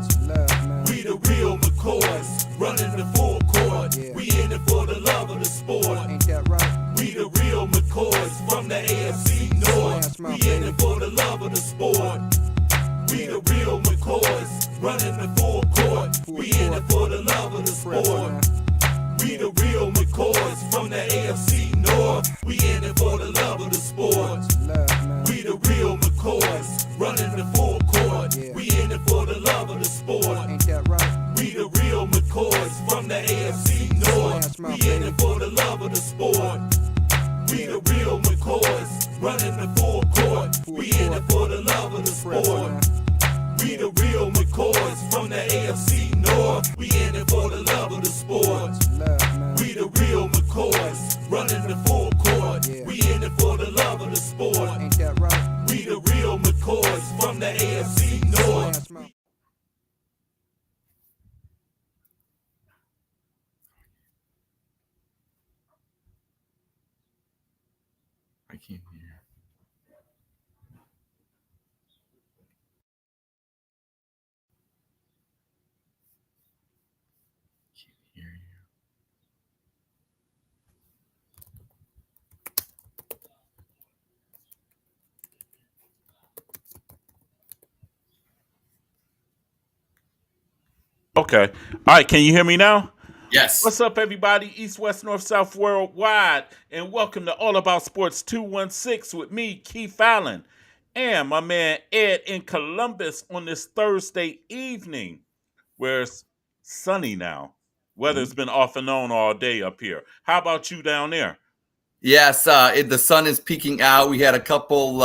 sports. We the real McCoys, running the full court. We in it for the love of the sport. Ain't that right? We the real McCoys from the AFC North. We in it for the love of the sport. We the real McCoys, running the full court. We in it for the love of the sport. We the real McCoys from the AFC North. We in it for the love of the sport. We the real McCoys, running the full court. We in it for the love of the sport. Ain't that right? We the real McCoys from the AFC North. We in it for the love of the sport. We the real McCoys, running the full court. We in it for the love of the sport. We the real McCoys from the AFC North. We in it for the love of the sport. We the real McCoys, running the full court. We in it for the love of the sport. Ain't that right? We the real McCoys from the AFC North. I can't hear. Can't hear you. Okay. All right. Can you hear me now? Yes. What's up, everybody? East, West, North, South, worldwide. And welcome to All About Sports 216 with me, Keith Allen, and my man Ed in Columbus on this Thursday evening, where it's sunny now. Weather's been off and on all day up here. How about you down there? Yes, the sun is peeking out. We had a couple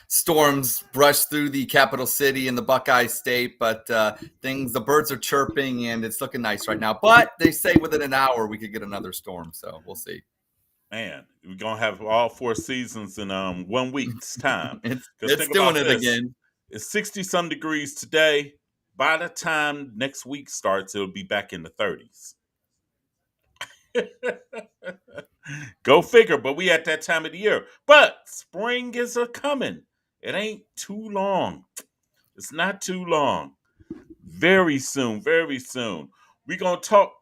storms brush through the capital city in the Buckeye State, but the birds are chirping and it's looking nice right now. But they say within an hour we could get another storm, so we'll see. Man, we're going to have all four seasons in 1 week's time. It's doing it again. It's 60-some degrees today. By the time next week starts, it'll be back in the 30s. Go figure, but we at that time of the year. But spring is a coming. It ain't too long. It's not too long. Very soon, very soon. We're going to talk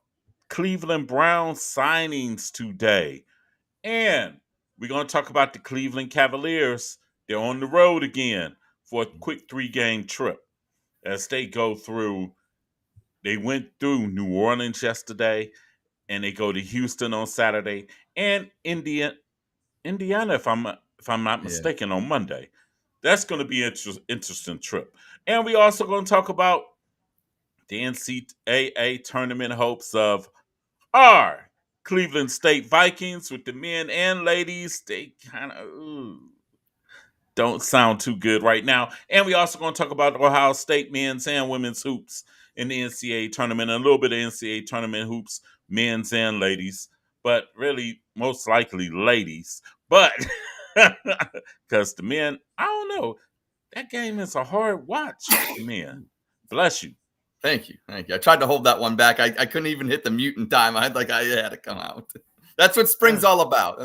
Cleveland Browns signings today. And we're going to talk about the Cleveland Cavaliers. They're on the road again for a quick 3-game trip. As they went through New Orleans yesterday, and they go to Houston on Saturday, and Indiana, if I'm not mistaken, on Monday. That's going to be an interesting trip. And we also going to talk about the NCAA tournament hopes of our Cleveland State Vikings with the men and ladies. They kind of don't sound too good right now. And we also going to talk about Ohio State men's and women's hoops in the NCAA tournament, and a little bit of NCAA tournament hoops, men's and ladies, but really most likely ladies. But because the men, I don't know, that game is a hard watch, men. Bless you. Thank you. I tried to hold that one back. I couldn't even hit the mute in time. I had to come out. That's what spring's all about.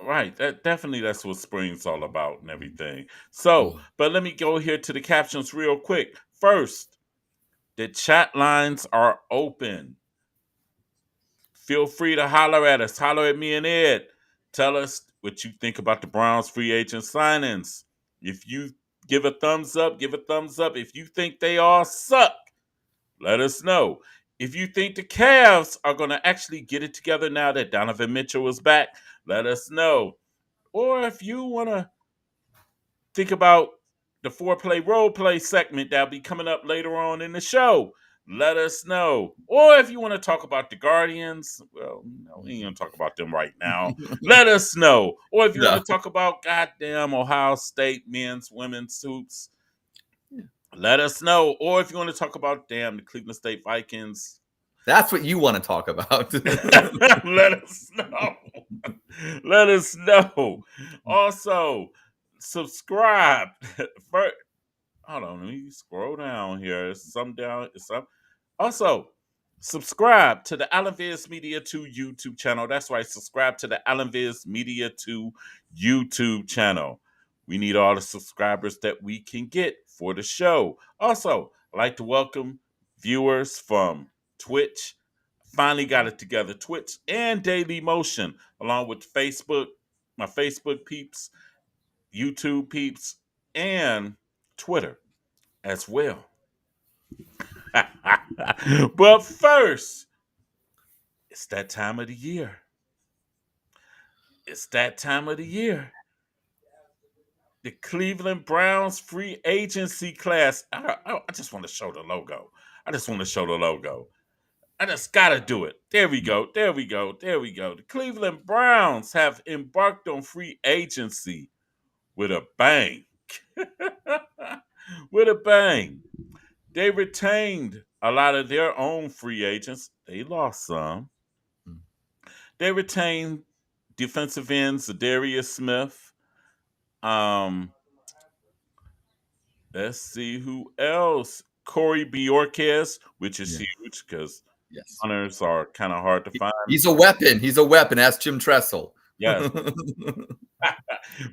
Right. That's what spring's all about and everything. So, but let me go here to the captions real quick. First, the chat lines are open. Feel free to holler at us. Holler at me and Ed. Tell us what you think about the Browns free agent signings. If you give a thumbs up, give a thumbs up. If you think they all suck, let us know. If you think the Cavs are going to actually get it together now that Donovan Mitchell is back, let us know. Or if you want to think about the foreplay role play segment that'll be coming up later on in the show, let us know. Or if you want to talk about the Guardians, well, no, we ain't going to talk about them right now. Let us know. Or if you want to talk about goddamn Ohio State men's, women's hoops, let us know. Or if you want to talk about, the Cleveland State Vikings. That's what you want to talk about. Let us know. Let us know. Also, subscribe. Hold on, let me scroll down here. Also, subscribe to the Allen Viz Media 2 YouTube channel. That's right, subscribe to the Allen Viz Media 2 YouTube channel. We need all the subscribers that we can get for the show. Also, I'd like to welcome viewers from Twitch. Finally got it together. Twitch and Daily Motion, along with Facebook, my Facebook peeps, YouTube peeps, and Twitter as well. But first, it's that time of the year. It's that time of the year. The Cleveland Browns free agency class. I just want to show the logo. I just want to show the logo. I just got to do it. There we go. There we go. There we go. The Cleveland Browns have embarked on free agency with a bang. With a bang. They retained a lot of their own free agents. They lost some. They retained defensive ends Darius Smith. Let's see who else. Corey Bjorquez, which is huge because Yes. hunters are kind of hard to find. He's a weapon. He's a weapon. Ask Jim Tressel. Yes.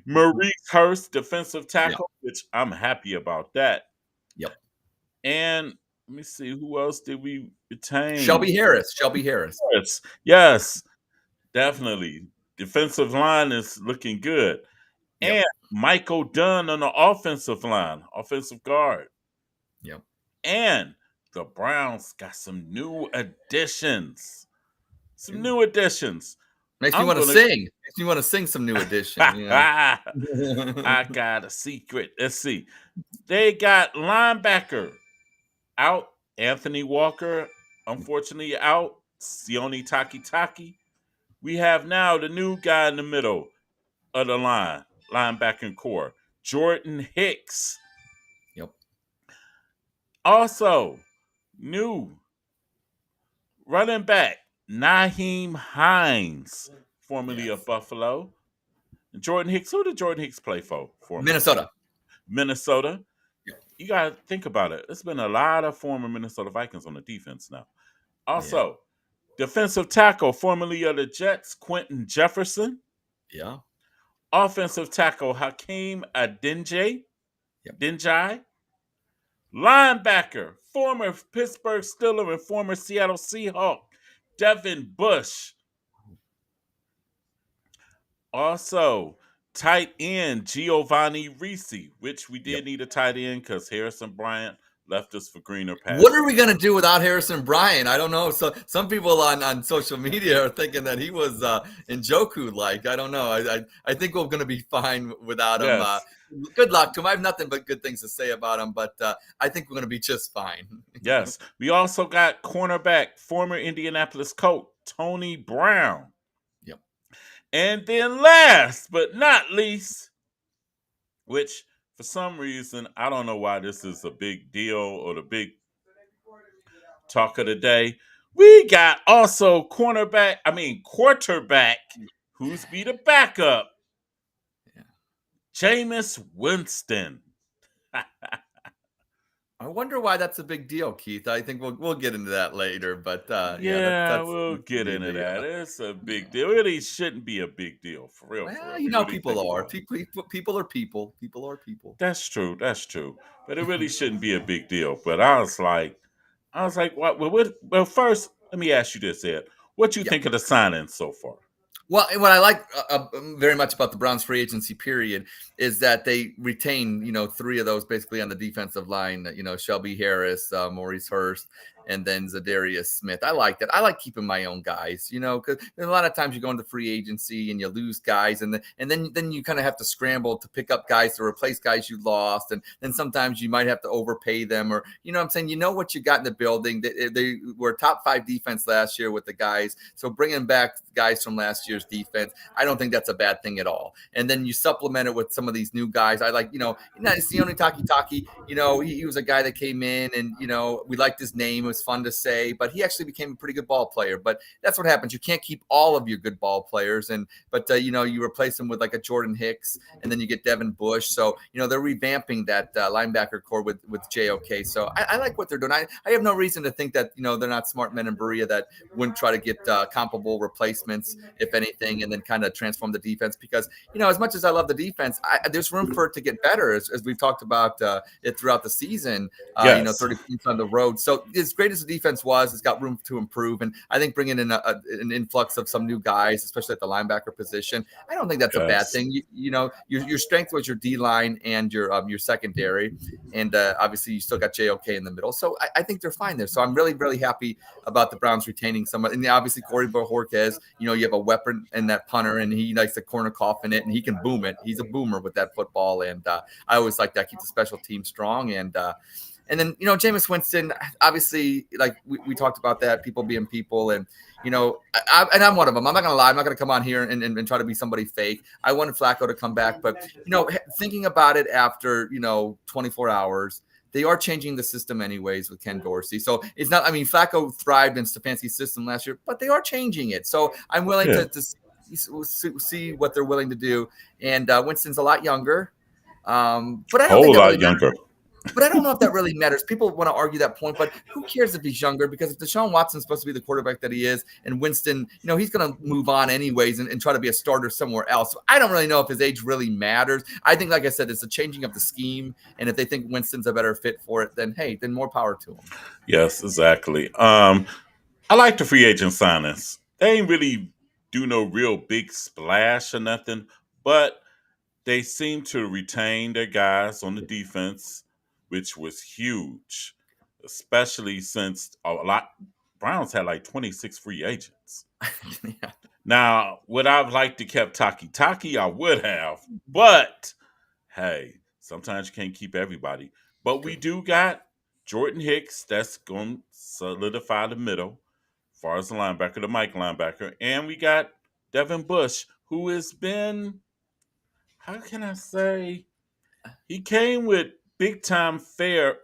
Maurice Hurst, defensive tackle, which I'm happy about that. Yep. And let me see, who else did we retain? Shelby Harris. Shelby Harris. Yes, definitely. Defensive line is looking good. Yep. And Michael Dunn on the offensive line, offensive guard. Yep. And the Browns got some new additions. Some new additions. Makes me want to sing. Makes me want to sing some new additions. I got a secret. Let's see. They got linebacker out. Anthony Walker, unfortunately, out. Sione Takitaki. We have now the new guy in the middle of the line, linebacker core, Jordan Hicks. Yep. Also, new running back, Naheem Hines, formerly of Buffalo. Jordan Hicks. Who did Jordan Hicks play for? Minnesota. Minnesota. Yep. You got to think about it. There's been a lot of former Minnesota Vikings on the defense now. Also, defensive tackle, formerly of the Jets, Quentin Jefferson. Yeah. Offensive tackle, Hakeem Adeniji. Yep. Denjai. Linebacker, former Pittsburgh Steeler and former Seattle Seahawk, Devin Bush. Also, tight end Giovanni Risi, which we did need a tight end because Harrison Bryant left us for greener pastures. What are we going to do without Harrison Bryant? I don't know. So some people on social media are thinking that he was Njoku-like. I don't know. I think we're going to be fine without him. Good luck to him. I have nothing but good things to say about him, but I think we're going to be just fine. Yes. We also got cornerback, former Indianapolis Colt, Tony Brown. Yep. And then last but not least, which for some reason, I don't know why this is a big deal or the big talk of the day. We got also quarterback, who's be the backup, Jameis Winston. I wonder why that's a big deal, Keith. I think we'll get into that later, but that's we'll get into that. It's a big deal. It really shouldn't be a big deal, for real. Well, really people are. People are people. People are people. That's true. But it really shouldn't be a big deal. But I was like, what? Well, first, let me ask you this, Ed. What you think of the sign-ins so far? Well, what I like very much about the Browns free agency period is that they retain, three of those basically on the defensive line, Shelby Harris, Maurice Hurst, and then Zadarius Smith. I like that. I like keeping my own guys, because a lot of times you go into free agency and you lose guys, and then you kind of have to scramble to pick up guys to replace guys you lost, and then sometimes you might have to overpay them, or I'm saying, what you got in the building. They were top 5 defense last year with the guys, so bringing back guys from last year's defense, I don't think that's a bad thing at all. And then you supplement it with some of these new guys. I like, Sione Takitaki. He was a guy that came in, and we liked his name. was fun to say, but he actually became a pretty good ball player. But that's what happens. You can't keep all of your good ball players, but you replace them with like a Jordan Hicks, and then you get Devin Bush. So they're revamping that linebacker core with JOK. So I like what they're doing. I have no reason to think that they're not smart men in Berea that wouldn't try to get comparable replacements, if anything, and then kind of transform the defense. Because as much as I love the defense, there's room for it to get better, as we've talked about it throughout the season. Yes. 30 points on the road. So as great as the defense was, it's got room to improve. And I think bringing in an influx of some new guys, especially at the linebacker position, I don't think that's a bad thing. Your strength was your D line and your secondary, and obviously you still got JOK in the middle. So I think they're fine there. So I'm really, really happy about the Browns retaining someone. And obviously Corey Bojorquez, you have a weapon in that punter, and he likes to corner coffin it, and he can boom it. He's a boomer with that football, and I always like that. Keeps the special team strong, and then Jameis Winston, obviously, like we talked about that, people being people, and and I'm one of them. I'm not gonna lie. I'm not gonna come on here and try to be somebody fake. I wanted Flacco to come back, but thinking about it after 24 hours. They are changing the system anyways with Ken Dorsey. So it's not, Flacco thrived in Stefanski's system last year, but they are changing it. So I'm willing to see what they're willing to do. And Winston's a lot younger. But I don't think that really younger. But I don't know if that really matters. People want to argue that point, but who cares if he's younger? Because if Deshaun Watson's supposed to be the quarterback that he is, and Winston, he's going to move on anyways and try to be a starter somewhere else. So I don't really know if his age really matters. I think, like I said, it's a changing of the scheme. And if they think Winston's a better fit for it, then hey, then more power to him. Yes, exactly. I like the free agent signings. They ain't really do no real big splash or nothing, but they seem to retain their guys on the defense, which was huge, especially since Browns had like 26 free agents. Yeah. Now, would I have liked to kept Taki? I would have, but hey, sometimes you can't keep everybody. But we do got Jordan Hicks that's going to solidify the middle as far as the linebacker, the Mike linebacker, and we got Devin Bush, who has been, how can I say, he came with big time flair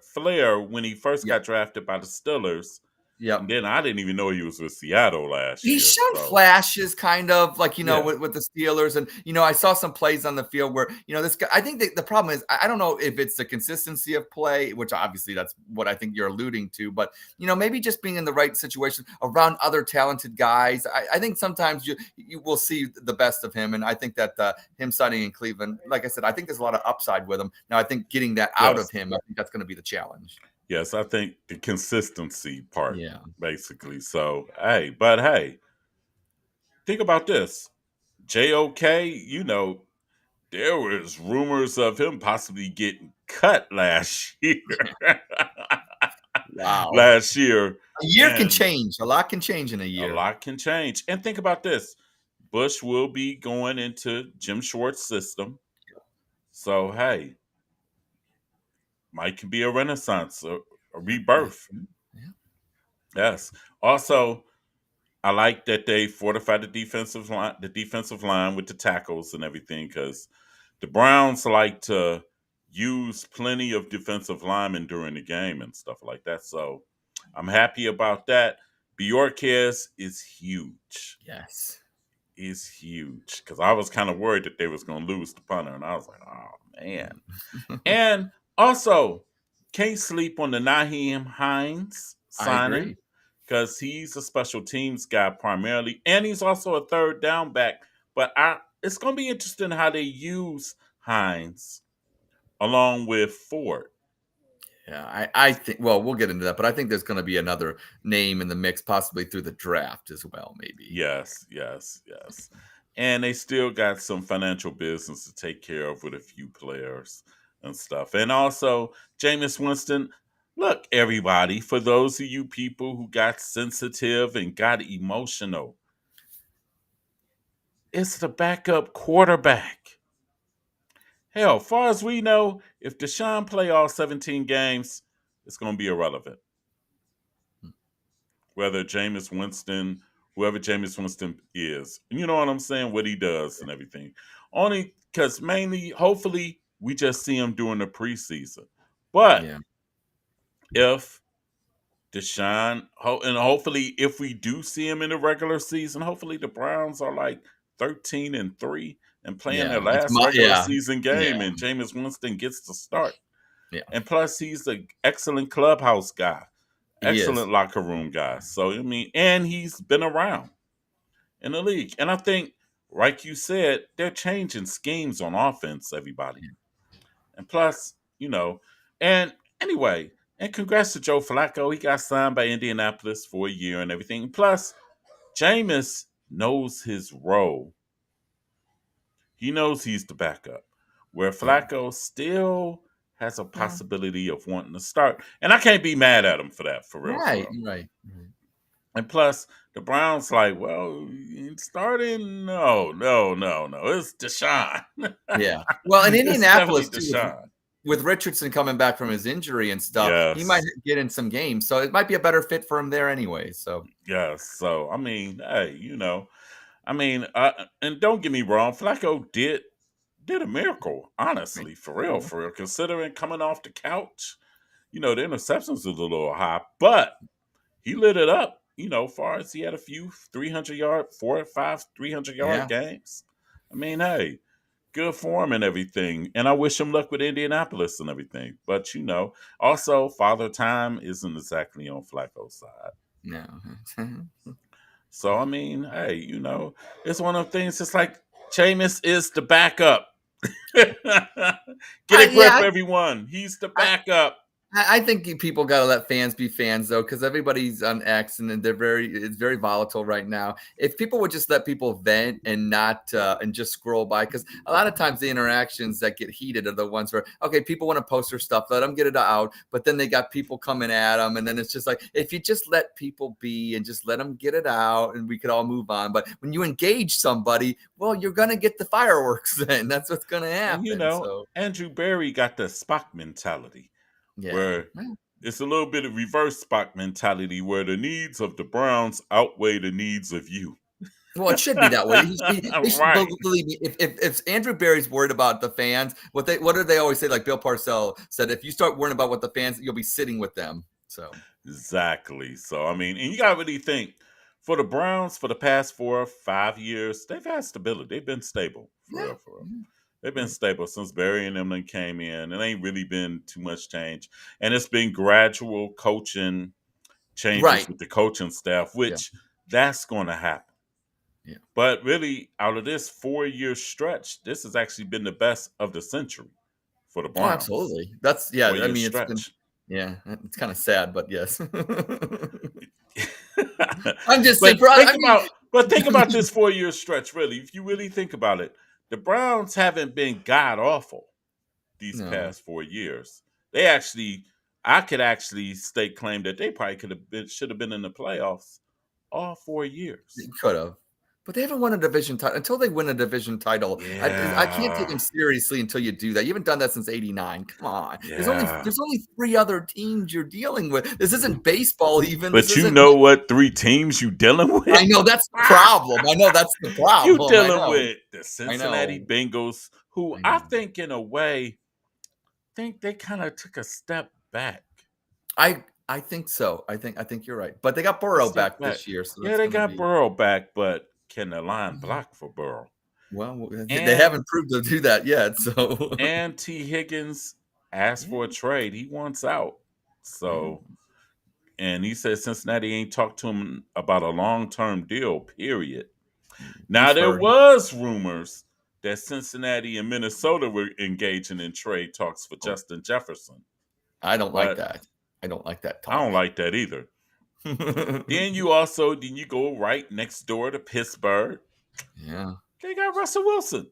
when he first got drafted by the Steelers. Yeah. And then I didn't even know he was with Seattle last year. He's shown flashes, kind of like with the Steelers, and I saw some plays on the field where this guy. I think the problem is I don't know if it's the consistency of play, which obviously that's what I think you're alluding to, but maybe just being in the right situation around other talented guys. I think sometimes you will see the best of him, and I think that him signing in Cleveland, like I said, I think there's a lot of upside with him. Now I think getting that out of him, I think that's going to be the challenge. Yes, I think the consistency part, Yeah, basically. So, hey, think about this. JOK, there was rumors of him possibly getting cut last year. Wow. Last year. A year can change. A lot can change in a year. A lot can change. And think about this. Bush will be going into Jim Schwartz's system. So, hey, might can be a renaissance, a rebirth. Yeah. Yes. Also, I like that they fortified the defensive line with the tackles and everything, because the Browns like to use plenty of defensive linemen during the game and stuff like that. So I'm happy about that. Bjorquez is huge. Yes. Is huge, because I was kind of worried that they was going to lose the punter, and I was like, oh, man. And also, can't sleep on the Naheem Hines signing, because he's a special teams guy primarily, and he's also a third down back. But it's going to be interesting how they use Hines along with Ford. Yeah, I think, well, we'll get into that, but I think there's going to be another name in the mix, possibly through the draft as well, maybe. Yes. And they still got some financial business to take care of with a few players and stuff. And also, Jameis Winston, look, everybody, for those of you people who got sensitive and got emotional, it's the backup quarterback. Hell, far as we know, if Deshaun play all 17 games, it's going to be irrelevant. Whether Jameis Winston, whoever Jameis Winston is, you know what I'm saying, what he does and everything. Only because mainly, hopefully, we just see him during the preseason. But if Deshaun, and hopefully, if we do see him in the regular season, hopefully the Browns are like 13-3 and playing their Yeah, it's last my regular yeah, season yeah, game, and Jameis Winston gets to start. yeah. And plus, he's an excellent clubhouse guy, He is. excellent locker room guy. So I mean, and he's been around in the league, and I think, like you said, they're changing schemes on offense. Everybody. And plus, and anyway, and congrats to Joe Flacco. He got signed by Indianapolis for a year and everything. Plus, Jameis knows his role. He knows he's the backup. Where Yeah. Flacco still has a Yeah. possibility of wanting to start. And I can't be mad at him for that, for real, for Right, real. right. And plus, the Browns like, well, starting? No, no, no, no. It's Deshaun. Yeah. Well, in It's definitely Indianapolis too, Deshaun. with Richardson coming back from his injury and stuff, he might Yes. get in some games. So it might be a better fit for him there anyway. So Yes. So, I mean, hey, and don't get me wrong, Flacco did a miracle, honestly, yeah. for real, considering coming off the couch. The interceptions was a little high, but he lit it up. Far as he had a few 300-yard, 4 or 5 300-yard Yeah. games. I mean, hey, good for him and everything. And I wish him luck with Indianapolis and everything. But also Father Time isn't exactly on Flacco's side. No. So I mean, hey, it's one of the things. It's like Jameis is the backup. Get a grip, Yeah, everyone. He's the I, backup. I think people got to let fans be fans though, because everybody's on X and it's very volatile right now. If people would just let people vent and not and just scroll by, because a lot of times the interactions that get heated are the ones where, okay, people want to post their stuff, let them get it out, but then they got people coming at them, and then it's just like, if you just let people be and just let them get it out, and we could all move on. But when you engage somebody, well, you're gonna get the fireworks. Then that's what's gonna And happen. So Andrew Barry got the Spock mentality, yeah. where it's a little bit of reverse Spock mentality, where the needs of the Browns outweigh the needs of you. Well, it should be that way. They should Right. believe me. If Andrew Barry's worried about the fans, what do they always say? Like Bill Parcells said, if you start worrying about what the fans, you'll be sitting with them. So Exactly. So I mean, and you gotta really think, for the Browns for the past 4 or 5 years, they've had stability. They've been stable. For yeah, real, for real. They've been stable since Barry and them then came in. It ain't really been too much change. And it's been gradual coaching changes right. with the coaching staff, Yeah, which that's gonna happen. yeah. But really, out of this 4 year stretch, this has actually been the best of the century for the Oh, Browns. absolutely. That's yeah. four I year mean, it's been stretch. yeah. It's kind of sad, but yes. I'm just but surprised. think I mean, about but think about this 4 year stretch, really. If you really think about it, the Browns haven't been god awful these no, past 4 years. They actually, I could actually stake claim that they probably should have been in the playoffs all 4 years. could have. But they haven't won a division title. Until they win a division title, I can't take Yeah. them seriously until you do that. You haven't done that since '89. Come on. Yeah. There's only 3 other teams you're dealing with. This isn't baseball even. This But you isn't know what 3 teams you dealing with? I know that's the problem. I know that's the You problem. I dealing know. with the I Cincinnati know. Bengals, who I I know. think in a way think they kind of took a step back. I think so. I think you're right. But they got A Burrow step back back. this year, so Yeah, that's they going to got be Burrow back, but can the line Mhm. block for Burrow? Well, they And haven't proved to do that yet, so and T. Higgins asked yeah. for a trade. He wants out. Yeah. So, and he said Cincinnati ain't talked to him about a long-term deal, period. Now He's there hurt. was rumors that Cincinnati and Minnesota were engaging in trade talks for Justin Jefferson, I don't like but that. I don't like that I don't talk. like that either. Yeah. Then you go right next door to Pittsburgh. They got Russell Wilson.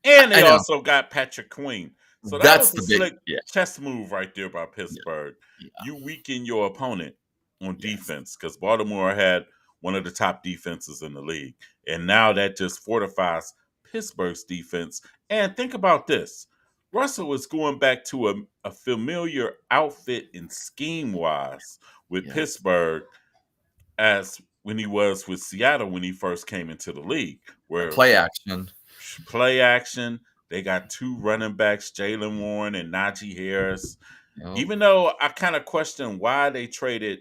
And I they know. also got Patrick Queen. So that That's was a the big slick yeah. chess move right there by Yeah. Pittsburgh. Yeah. You weaken your opponent on Yes. defense, because Baltimore had one of the top defenses in the league. And now that just fortifies Pittsburgh's defense. And think about this. Russell is going back to a familiar outfit and scheme wise with Yes. Pittsburgh as when he was with Seattle when he first came into the league, where it Play was action. play action. They got two running backs, Jalen Warren and Najee Harris. Yep. Even though I kind of question why they traded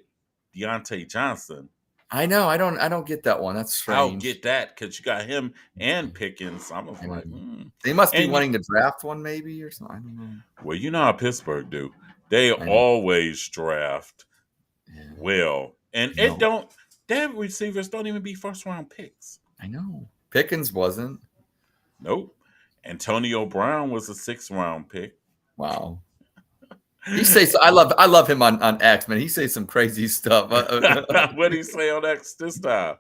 Deontay Johnson. I know. I don't get that one. That's I don't strange. get that because you got him and Pickens. I was I like, know. They must be And wanting to draft one, maybe, or something. I don't know. well, you know how Pittsburgh do. They I know. always draft Yeah. well, and No. it don't. Their receivers don't even be first round picks. I know. Pickens wasn't. Nope. Antonio Brown was a 6th round pick. Wow. He says I love him on X, man. He says some crazy stuff. What did he say on X this time?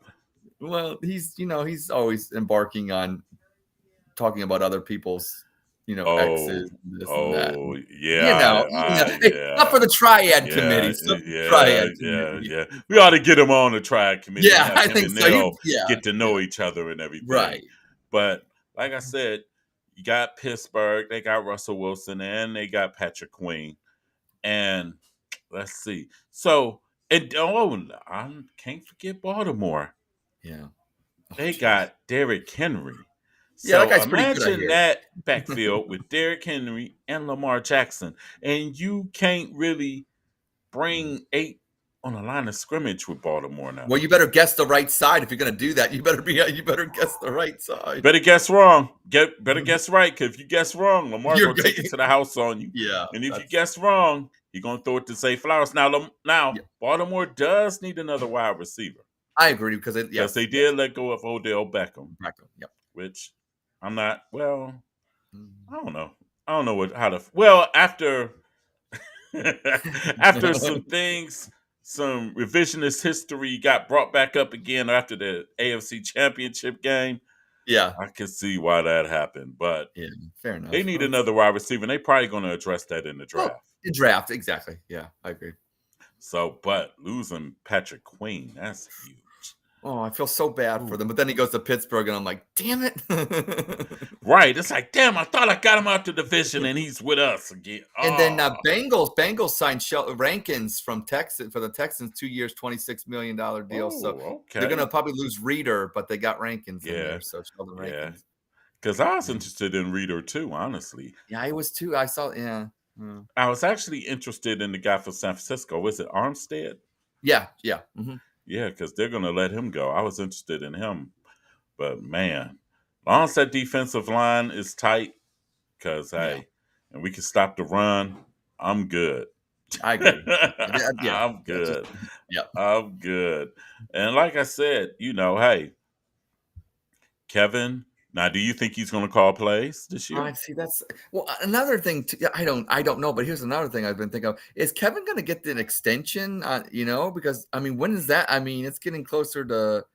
Well, he's always embarking on talking about other people's exes, this and that. Yeah, Hey, not for the triad committee. yeah. We ought to get him on the triad committee. Yeah, And have I him think and so. Nell get to know each other and everything. Right. But like I said, you got Pittsburgh, they got Russell Wilson, and they got Patrick Queen. And let's see. So, I can't forget Baltimore. Yeah. They got Derrick Henry. Yeah, that So guy's pretty good, I imagine hear. that backfield with Derrick Henry and Lamar Jackson, and you can't really bring 8 on a line of scrimmage with Baltimore now. Well, you better guess the right side if you're going to do that. You better guess the right side. Better guess wrong. Better guess right, because if you guess wrong, Lamar You're gonna take it to the house on you. Yeah. And if you guess wrong, he's gonna throw it to Zay Flowers. Now, Baltimore does need another wide receiver. I agree because they did let go of Odell Beckham. Yep. Which I'm not. Well, I don't know. I don't know how to. Well, after some things, some revisionist history got brought back up again after the AFC Championship game. Yeah, I can see why that happened, but yeah, fair enough. They need another wide receiver, and they probably going to address that in the draft. The draft, exactly. Yeah, I agree. So, but losing Patrick Queen, that's huge. Oh, I feel so bad for them. But then he goes to Pittsburgh, and I'm like, damn it. Right. It's like, damn, I thought I got him out the division, and he's with us again. And then Bengals signed Rankins from Texas for the Texans, 2 years, $26 million deal. So they're going to probably lose Reader, but they got Rankins in there. So Sheldon Rankins. Because I was interested in Reader too, honestly. Yeah, I was too. I saw, I was actually interested in the guy from San Francisco. Was it Armstead? Yeah. Mm-hmm. Yeah, because they're going to let him go. I was interested in him. But, man, as long as that defensive line is tight, because, and we can stop the run, I'm good. I agree. I'm good. I'm good. And like I said, Kevin, now do you think he's going to call plays this year? I see. That's another thing. I don't know, but here's another thing I've been thinking of: is Kevin going to get an extension? Because when is that? It's getting closer to.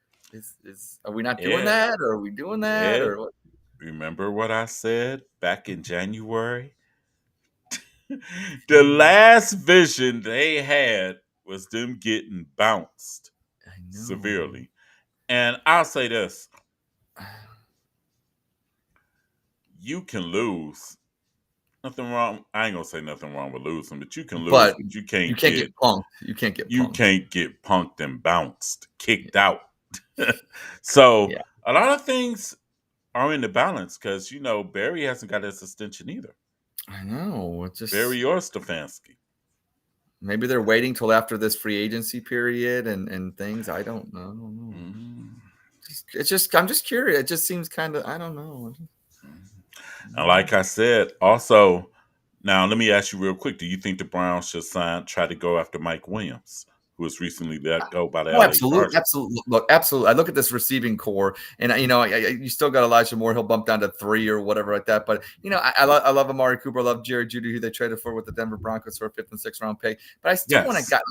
Are we not doing that, or are we doing that, or what? Remember what I said back in January? The last vision they had was them getting bounced severely, and I'll say this. You can lose. Nothing wrong. I ain't gonna say nothing wrong with losing, but you can lose. But you can't get punked. You can't get punked and bounced, kicked out. So a lot of things are in the balance because Barry hasn't got his extension either. I know. It's just Barry or Stefanski. Maybe they're waiting till after this free agency period and things. I don't know. Mm-hmm. I'm just curious. It just seems kind of. I don't know. And like I said, also, now let me ask you real quick. Do you think the Browns should try to go after Mike Williams, who was recently let go by the LA Absolutely. Look, absolutely. I look at this receiving core, and you still got Elijah Moore. He'll bump down to 3 or whatever like that. But I love Amari Cooper. I love Jerry Jeudy, who they traded for with the Denver Broncos for a 5th and 6th round pick. But I still want to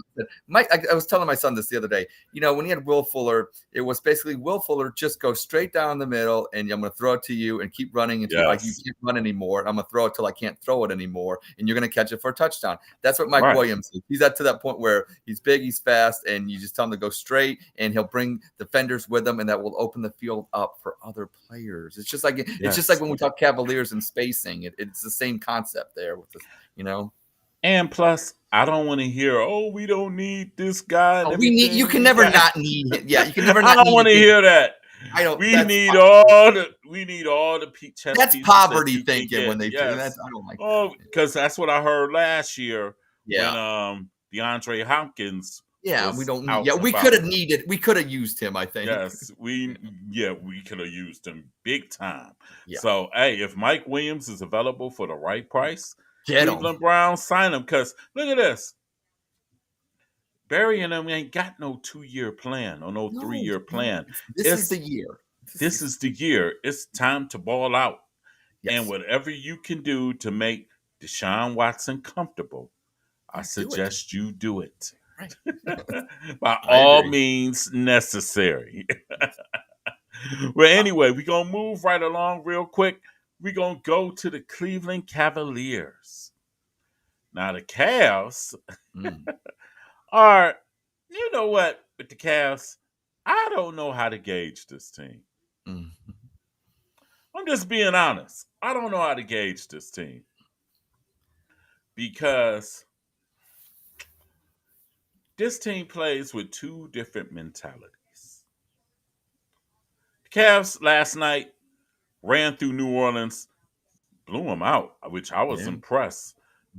I was telling my son this the other day. When he had Will Fuller, it was basically Will Fuller just go straight down the middle, and I'm going to throw it to you and keep running until you can't run anymore. I'm going to throw it till I can't throw it anymore, and you're going to catch it for a touchdown. That's what Mike Williams is. He's to that point where he's big, he's fast, and you just tell him to go straight, and he'll bring defenders with him, and that will open the field up for other players. It's just like when we talk Cavaliers and spacing. It's the same concept there with this, And plus, I don't want to hear, we don't need this guy. You can never not need it. Yeah, you can never. I don't want to hear that. I don't. We need all the chess That's pieces that poverty you can thinking when get. they do that. Yes. I don't like Oh, that. because that's what I heard last year when Yeah. DeAndre Hopkins Yeah, we was don't need. out Yeah, and we could about. have needed. We could have used him. I think. Yes, we could have used him big time. Yeah, So hey, if Mike Williams is available for the right price, get him. Cleveland Browns sign him. Because look at this, Barry and them ain't got no 2-year plan or no No, 3-year no. plan. This is the It's year. This is the year. It's time to ball out, and Yes, whatever you can do to make Deshaun Watson comfortable, I do it. suggest you do it Right. by I all agree. means necessary. Well, anyway, we're going to move right along real quick. We're going to go to the Cleveland Cavaliers. Now, the Cavs Mm, are, you know what, with the Cavs, I don't know how to gauge this team. mm, I'm just being honest. I don't know how to gauge this team because this team plays with two different mentalities. The Cavs last night ran through New Orleans, blew them out, which I was yeah. impressed.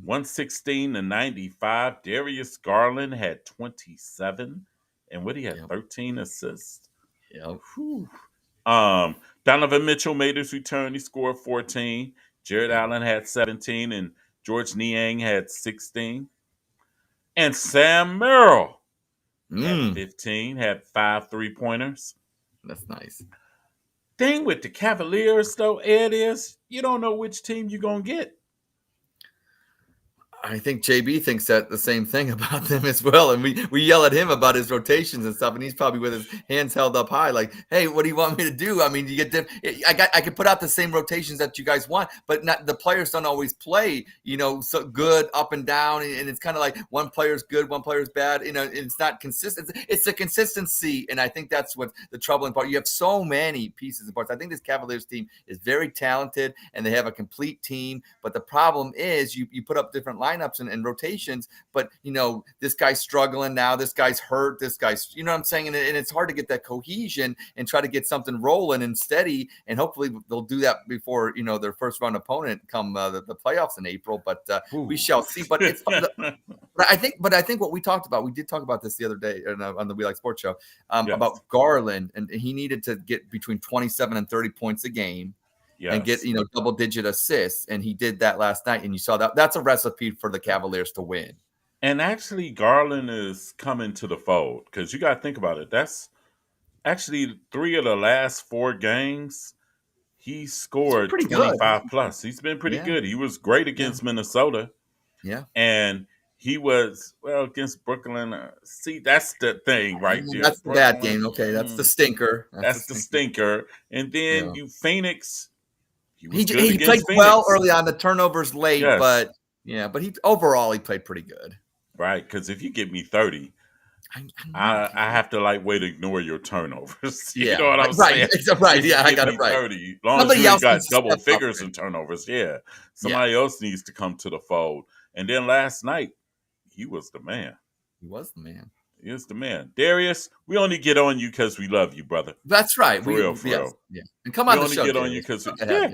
116-95. Darius Garland had 27. And what he had, Yep. 13 assists. Yep. Whew. Donovan Mitchell made his return. He scored 14. Jared Yep. Allen had 17. And George Niang had 16. And Sam Merrill had Mm, 15, had 5 3-pointers. that's nice. Thing with the Cavaliers, though, Ed, is you don't know which team you're going to get. I think JB thinks that the same thing about them as well, and we yell at him about his rotations and stuff, and he's probably with his hands held up high, like, "Hey, what do you want me to do? I mean, you get I could put out the same rotations that you guys want, but not the players don't always play, so good up and down, and it's kind of like one player's good, one player's bad. It's not consistent. It's the consistency, and I think that's what the troubling part. You have so many pieces and parts. I think this Cavaliers team is very talented, and they have a complete team, but the problem is you put up different lineups and rotations, but this guy's struggling now, this guy's hurt, this guy's, what I'm saying, and it's hard to get that cohesion and try to get something rolling and steady, and hopefully they'll do that before their first round opponent come the playoffs in April, but we shall see. But it's but I think what we did talk about this the other day on the We Like Sports show Yes. about Garland, and he needed to get between 27 and 30 points a game. Yes. And get double-digit assists, and he did that last night. And you saw that that's a recipe for the Cavaliers to win. And actually, Garland is coming to the fold because you got to think about it. That's actually 3 of the last 4 games. He scored Pretty 25 good. plus. He's been pretty Yeah. good. He was great against Minnesota. Yeah. And he was, against Brooklyn. See, that's the thing right there. That's the bad game. Okay, that's the stinker. That's the stinker. And then Phoenix. He was good he against played Phoenix. well early on. The turnovers late, Yes. but he overall he played pretty good. Right, because if you give me 30, I have to way to ignore your turnovers. You know what I'm saying? Right. Yeah, I got it right. 30, as long Somebody as you else got needs to double step up figures there. in turnovers, somebody else needs to come to the fold. And then last night, he was the man. He was the man. He was the man. Darius, we only get on you because we love you, brother. That's right. For real. Yeah. And come on the show. We only get on you because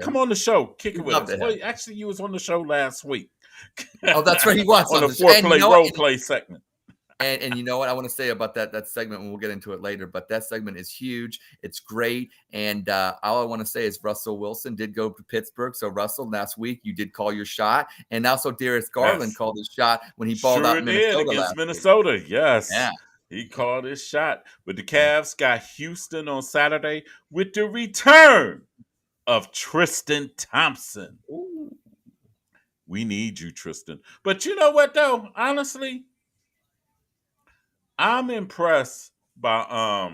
come on the show. Kick it with us. Well, actually, you was on the show last week. Oh, that's right. He was on the 4-play role play segment. And you know what I want to say about that segment, and we'll get into it later, but that segment is huge. It's great. And all I want to say is Russell Wilson did go to Pittsburgh. So, Russell, last week you did call your shot. And also Darius Garland called his shot when he balled out in Minnesota against Minnesota. Week. Yes. Yeah. He called his shot. But the Cavs got Houston on Saturday with the return of Tristan Thompson. Ooh. We need you, Tristan. But you know what, though? Honestly, I'm impressed by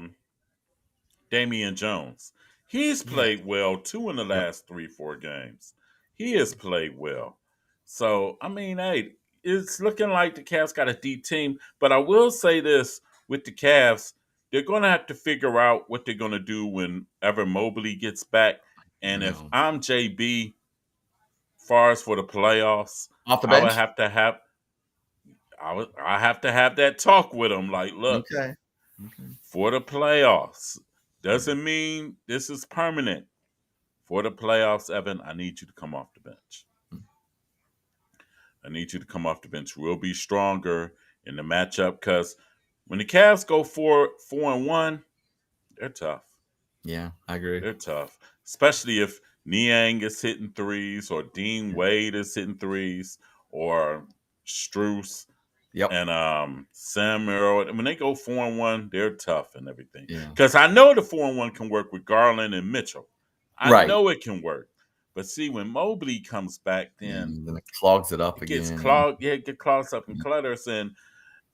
Damian Jones. He's played well 2 in the last 3-4 games. He has played well. So, I mean, hey, it's looking like the Cavs got a deep team. But I will say this with the Cavs, they're going to have to figure out what they're going to do whenever Mobley gets back. And if I'm JB, far as for the playoffs, off the bench, I have to have that talk with him. Like, look, for the playoffs, Doesn't mean this is permanent. For the playoffs, Evan, I need you to come off the bench. I need you to come off the bench. We'll be stronger in the matchup because when the Cavs go 4-1, they're tough. Yeah, I agree. They're tough, especially if Niang is hitting threes or Dean Wade is hitting threes or Struess Yep. and Sam Merrill. When they go 4-1, they're tough and everything. Yeah. Because I know the 4-1 can work with Garland and Mitchell. I Right. know it can work. But see, when Mobley comes back, then it clogs it up it gets again. clogged. Yeah, it gets clogged up and clutters. And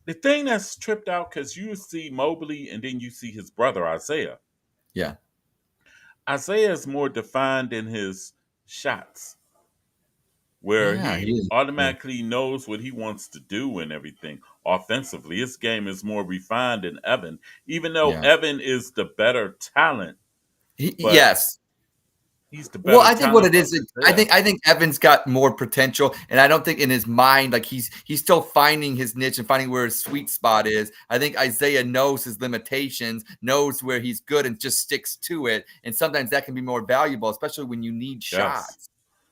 the thing that's tripped out because you see Mobley and then you see his brother Isaiah. Yeah. Isaiah is more defined in his shots, where he automatically knows what he wants to do and everything. Offensively, his game is more refined than Evan, even though Evan is the better talent. Yes. He's the better. Well, I think what it is, I think Evan's got more potential, and I don't think in his mind, like he's still finding his niche and finding where his sweet spot is. I think Isaiah knows his limitations, knows where he's good, and just sticks to it. And sometimes that can be more valuable, especially when you need shots.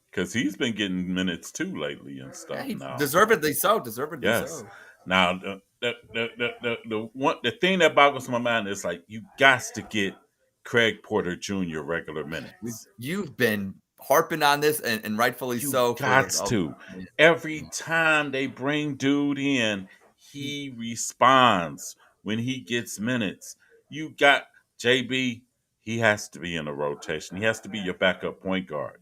Because he's been getting minutes too lately and stuff. Now, deservedly so. Deservedly so. Now, the thing that boggles my mind is like you got to get Craig Porter Jr. regular minutes. You've been harping on this, and rightfully so. Got to. Every time they bring dude in, he responds when he gets minutes. You got JB. He has to be in a rotation. He has to be your backup point guard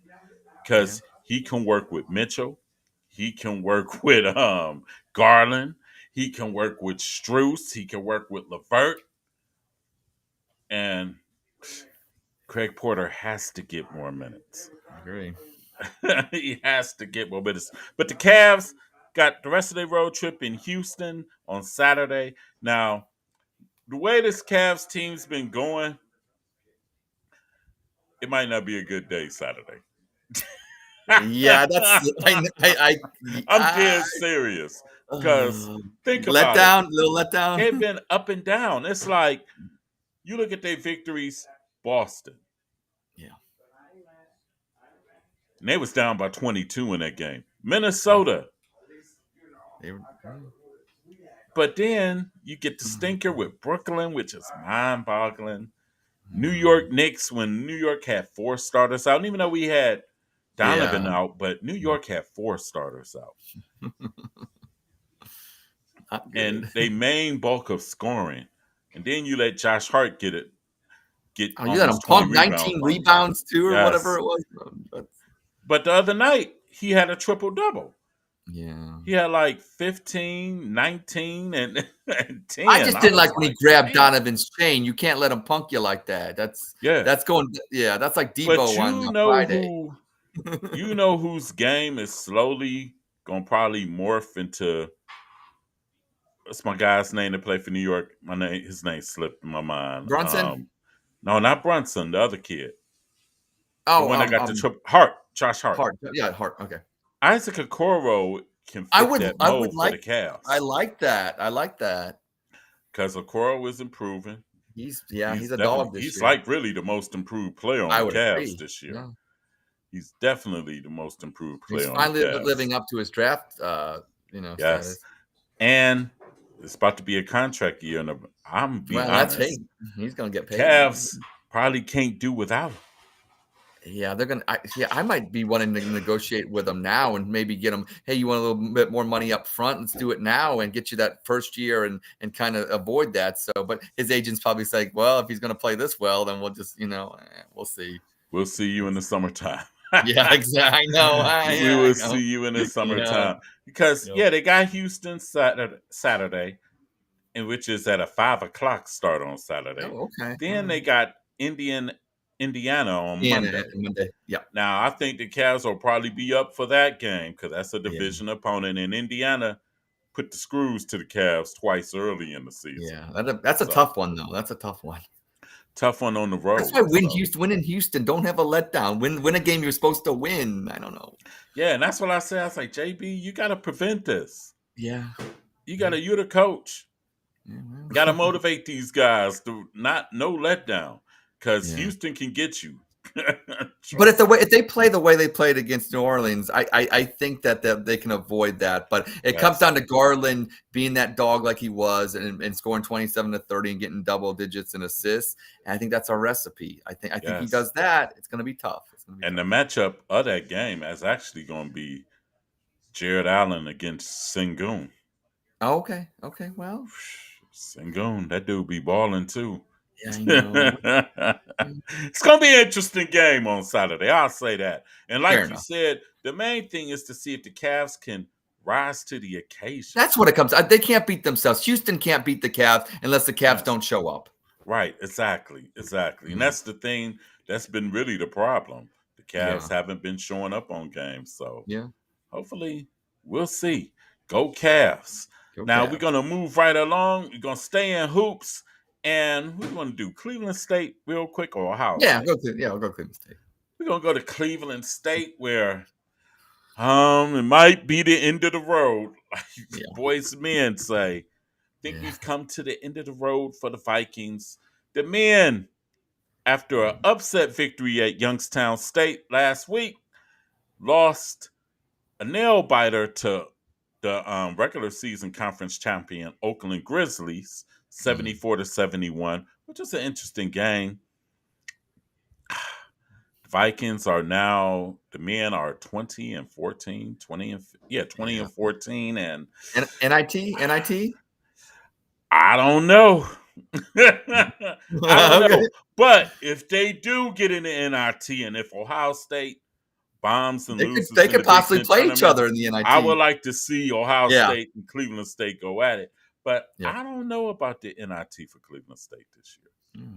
because he can work with Mitchell. He can work with Garland. He can work with Struess. He can work with LeVert. And Craig Porter has to get more minutes. I agree. He has to get more minutes. But the Cavs got the rest of their road trip in Houston on Saturday. Now, the way this Cavs team's been going, it might not be a good day Saturday. Yeah, that's I'm dead serious. Because think about little letdown. They've been up and down. It's like you look at their victories, Boston. Yeah. And they was down by 22 in that game. Minnesota. But then you get the stinker with Brooklyn, which is mind-boggling. New York Knicks, when New York had 4 starters out, even though we had Donovan out, but New York had 4 starters out. And they main bulk of scoring. And then you let Josh Hart get it. You let him pump 19 rebounds too, or whatever it was. But the other night, he had a triple-double. Yeah. He had like 15, 19, and 10. I just didn't like when he grabbed Donovan's chain. You can't let him punk you like that. That's like Debo on Friday. You know whose game is slowly gonna probably morph into what's my guy's name to play for New York? His name slipped in my mind. Brunson? No, not Brunson, the other kid. Oh, the one that got the triple Josh Hart. Yeah, Hart. Okay. Isaac Okoro can fit that mold for the Cavs. I like that. Because Okoro is improving. He's a dog this year. He's like really the most improved player on the Cavs this year. Yeah. He's definitely the most improved player on the Cavs. He's finally living up to his draft, status. And it's about to be a contract year. And I'm being honest. He's going to get paid. Cavs probably can't do without him. Yeah, they're gonna. I might be wanting to negotiate with them now and maybe get them. Hey, you want a little bit more money up front? Let's do it now and get you that first year and kind of avoid that. So, but his agent's probably saying, well, if he's going to play this well, then we'll just, we'll see. We'll see you in the summertime. Yeah, exactly. I know. We will see you in the summertime because they got Houston Saturday, and which is at a 5:00 start on Saturday. Oh, okay. Then they got Indiana on Monday. Yeah. Now I think the Cavs will probably be up for that game because that's a division opponent, and Indiana put the screws to the Cavs twice early in the season. Yeah, that's a tough one though. That's a tough one. Tough one on the road. That's why win in Houston. Don't have a letdown. Win a game you're supposed to win. I don't know. Yeah, and that's what I said. I was like, JB, you got to prevent this. Yeah. You're the coach. Got to motivate these guys to no letdown. because Yeah. Houston can get you. But Trust me. if they play the way they played against New Orleans, I think that they can avoid that. But it comes Yes. down to Garland being that dog like he was and scoring 27 to 30 and getting double digits in assists. And I think that's our recipe. I think he Yes. does that. It's going to be tough. It's going to be And tough. the matchup of that game is actually going to be Jared Allen against Sengun. Oh, okay. Okay. Well, Sengun, that dude be balling too. yeah, I know. It's gonna be an interesting game on Saturday. I'll say that. And Fair like you enough. said, the main thing is to see if the Cavs can rise to the occasion. That's what it comes. They can't beat themselves. Houston can't beat the Cavs unless the Cavs Yes. don't show up. Right, exactly. And Yeah. that's the thing that's been really the problem. The Cavs Yeah. haven't been showing up on games. So Yeah. hopefully we'll see. Go Cavs. Go Now we're Cavs. gonna move right along. We're gonna stay in hoops. And we're gonna do Cleveland State real quick or Ohio Yeah. State. I'll go Cleveland State. We're gonna go to Cleveland State where it might be the end of the road, like Yeah. boys men say. Think Yeah. we've come to the end of the road for the Vikings. The men, after an upset victory at Youngstown State last week, lost a nail biter to the regular season conference champion Oakland Grizzlies, 74 to 71, which is an interesting game. Vikings are now, the men are 20 and 14, 20 and 20 Yeah. and 14, and NIT. I don't know. I don't Okay. know. But if they do get in the NIT, and if Ohio State bombs and loses They in the could Big possibly Ten play each tournament, other in the I would NIT. like to see Ohio Yeah. State and Cleveland State go at it. But Yeah. I don't know about the NIT for Cleveland State this year.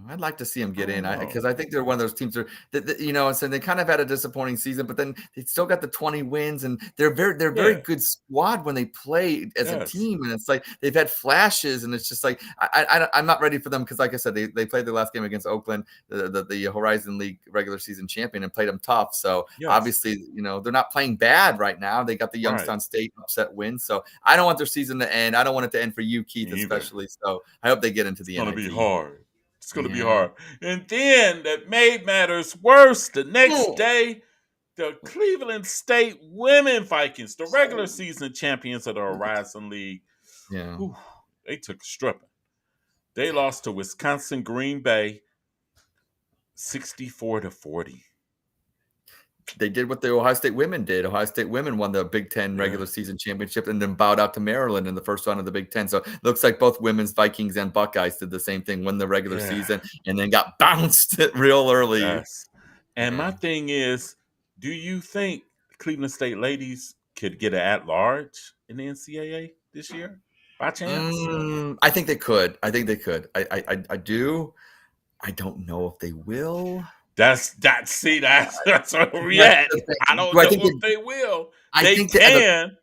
I'd like to see them get I in don't know. because I think they're one of those teams that so they kind of had a disappointing season, but then they still got the 20 wins, and they're very Yeah. good squad when they play as a Yes. team, and it's like they've had flashes, and it's just like I'm not ready for them because, like I said, they played their last game against Oakland, the Horizon League regular season champion, and played them tough. So Yes. obviously, they're not playing bad right now. They got the Youngstown State upset win, so I don't want their season to end. I don't want it to end for you, Keith, Me either. especially. So I hope they get into the It's going to NIT. be hard. It's going to be Yeah. hard. And then that made matters worse. The next Mm. day, the Cleveland State women Vikings, the regular season champions of the Horizon League, Yeah. they took a stripping. They lost to Wisconsin Green Bay 64 to 40. They did what the Ohio State women did. Ohio State women won the Big Ten regular season championship and then bowed out to Maryland in the first round of the Big Ten. So it looks like both women's Vikings and Buckeyes did the same thing, won the regular season and then got bounced real early. Yes. And my thing is, do you think Cleveland State ladies could get an at-large in the NCAA this year by chance? I think they could. I I do. I don't know if they will. That's where we at. I don't know if they will. They can.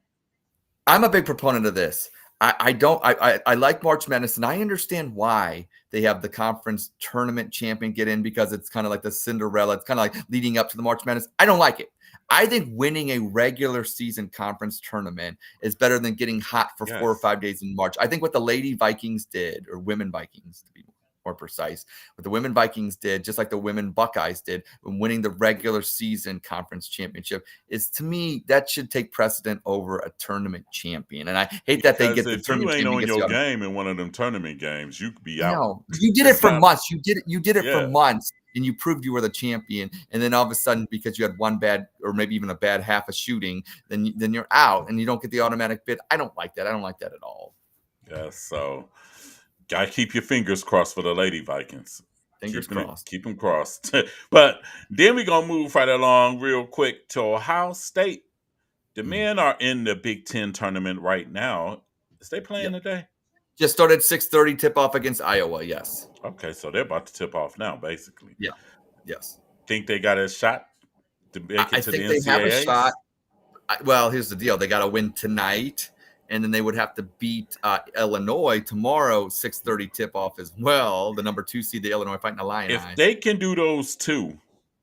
I'm a big proponent of this. I like March Madness, and I understand why they have the conference tournament champion get in because it's kind of like the Cinderella. It's kind of like leading up to the March Madness. I don't like it. I think winning a regular season conference tournament is better than getting hot for 4 or 5 days in March. I think what the Lady Vikings did, or women Vikings to be more precise, what the women Vikings did, just like the women Buckeyes did when winning the regular season conference championship, is, to me, that should take precedent over a tournament champion. And I hate that they get the tournament champion. If you ain't on your game in one of them tournament games, you could be out. No, you did it for months. You did it for months, and you proved you were the champion. And then all of a sudden, because you had one bad or maybe even a bad half of shooting, then you're out and you don't get the automatic bid. I don't like that. I don't like that at all. Yes, so gotta keep your fingers crossed for the Lady Vikings. Fingers crossed. Keep them crossed. But then we're going to move right along real quick to Ohio State. The men are in the Big Ten tournament right now. Is they playing today? Just started 6:30 tip-off against Iowa, yes. Okay, so they're about to tip off now, basically. Yeah, yes. Think they got a shot to make it I to think the they have a NCAAs? shot. Well, here's the deal. They got to win tonight, and then they would have to beat Illinois tomorrow, 6:30 tip-off as well. The number 2 seed, the Illinois Fighting Illini. If they can do those two,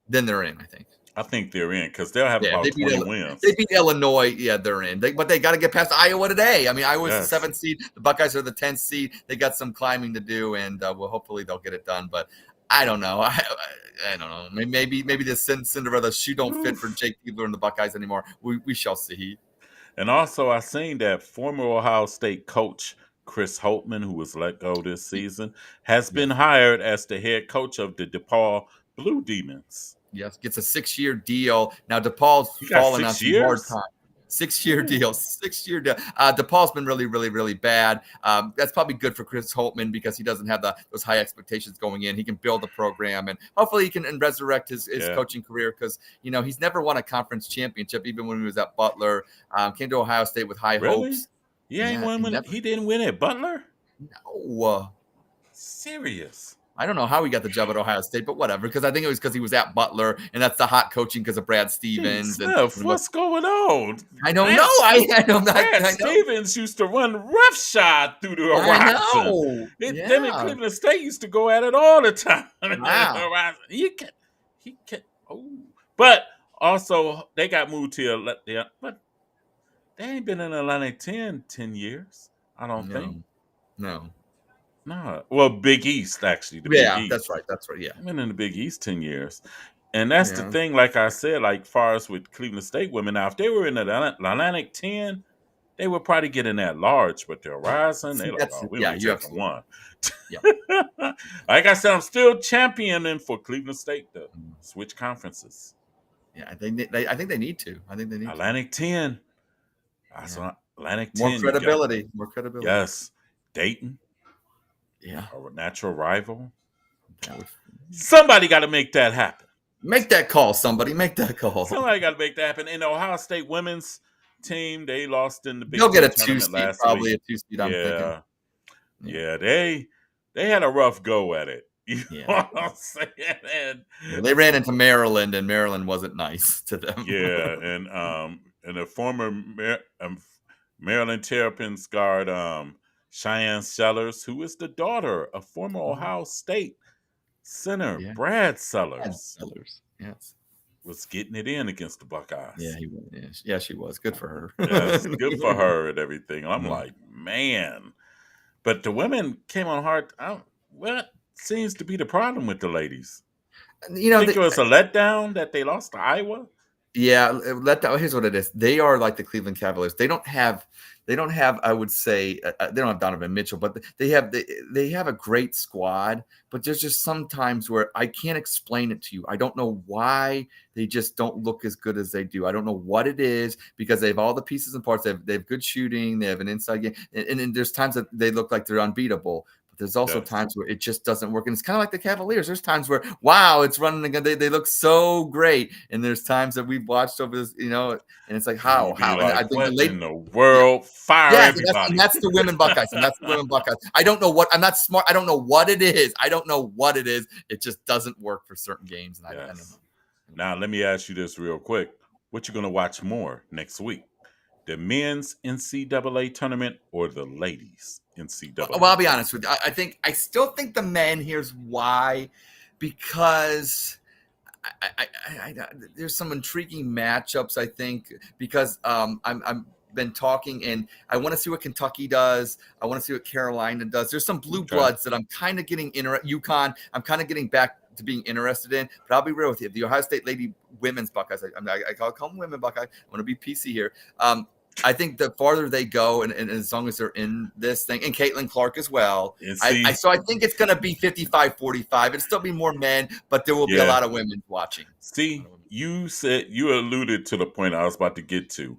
then they're in, I think. I think they're in because they'll have about 20 wins. They beat Illinois. Yeah, they're in. But they got to get past Iowa today. I mean, Iowa's the 7th seed. The Buckeyes are the 10th seed. They got some climbing to do, and hopefully they'll get it done. But I don't know. I don't know. Maybe the Cinderella shoe don't fit for Jake Diebler and the Buckeyes anymore. We shall see. And also, I seen that former Ohio State coach Chris Holtman, who was let go this season, has been Yes. hired as the head coach of the DePaul Blue Demons. Yes, gets a 6-year deal. Now DePaul's He got fallen on 6 some hard years. times. 6-year deal, 6-year deal. DePaul's been really, really, really bad. That's probably good for Chris Holtman because he doesn't have those high expectations going in. He can build a program and hopefully he can resurrect his coaching career because he's never won a conference championship even when he was at Butler. Came to Ohio State with high Really? hopes. He ain't won when he didn't win at Butler? No. Serious. I don't know how he got the job at Ohio State, but whatever. Because I think it was because he was at Butler, and that's the hot coaching because of Brad Stevens. Smith, what's going on? I don't know. I know. Brad Stevens used to run roughshod through the horizon. I know. Them in Cleveland State used to go at it all the time. Wow. He can. Oh, but also they got moved to but they ain't been in Atlanta 10 years. I don't think. No. No. Well, Big East, actually. The Big East. That's right. Yeah. I've been in the Big East 10 years. And that's the thing, like I said, like far as with Cleveland State women, now if they were in the Atlantic 10, they would probably get in that large, but the Horizon, they like, we only taking one. Yeah. Like I said, I'm still championing for Cleveland State to switch conferences. Yeah, I think they need to. Atlantic 10. Atlantic 10. More credibility. Yes. Dayton. Yeah. A natural rival. Somebody got to make that happen. Make that call, somebody. Make that call. Somebody got to make that happen. In the Ohio State women's team, they lost in the Big Ten Ten tournament 2 seed, last probably week. A 2 seed, I'm thinking. Yeah, they had a rough go at it. You know what I'm saying? And they ran into Maryland, and Maryland wasn't nice to them. Yeah, and a former Maryland Terrapins guard, Cheyenne Sellers, who is the daughter of former Ohio State center Brad Sellers. Yes. Was getting it in against the Buckeyes. Yeah, she was. Good for her. Yes, good for her and everything. I'm like, man. But the women came on hard. What seems to be the problem with the ladies? Think it was a letdown that they lost to Iowa? Yeah, here's what it is. They are like the Cleveland Cavaliers. They don't have. I would say they don't have Donovan Mitchell, but they have a great squad. But there's just sometimes where I can't explain it to you. I don't know why they just don't look as good as they do. I don't know what it is because they have all the pieces and parts. They have good shooting. They have an inside game, and there's times that they look like they're unbeatable. There's also times where it just doesn't work. And it's kind of like the Cavaliers. There's times where, wow, it's running again. They look so great. And there's times that we've watched over this, and it's like, how? Like, and I think what in the world? Fire everybody. And that's the women Buckeyes. I don't know what, I'm not smart. I don't know what it is. It just doesn't work for certain games. And I don't know. Now, let me ask you this real quick. What you going to watch more next week? The men's NCAA tournament or the ladies NCAA? Well, I'll be honest with you. I still think the men. Here's why, because there's some intriguing matchups. I think because I'm been talking and I want to see what Kentucky does. I want to see what Carolina does. There's some blue bloods that I'm kind of getting UConn. I'm kind of getting back to being interested in, but I'll be real with you. The Ohio State Lady Women's Buckeyes, I call them women Buckeyes. I want to be PC here. I think the farther they go, and as long as they're in this thing, and Caitlin Clark as well, so I think it's going to be 55-45. It'll still be more men, but there will be a lot of women watching. See, you alluded to the point I was about to get to.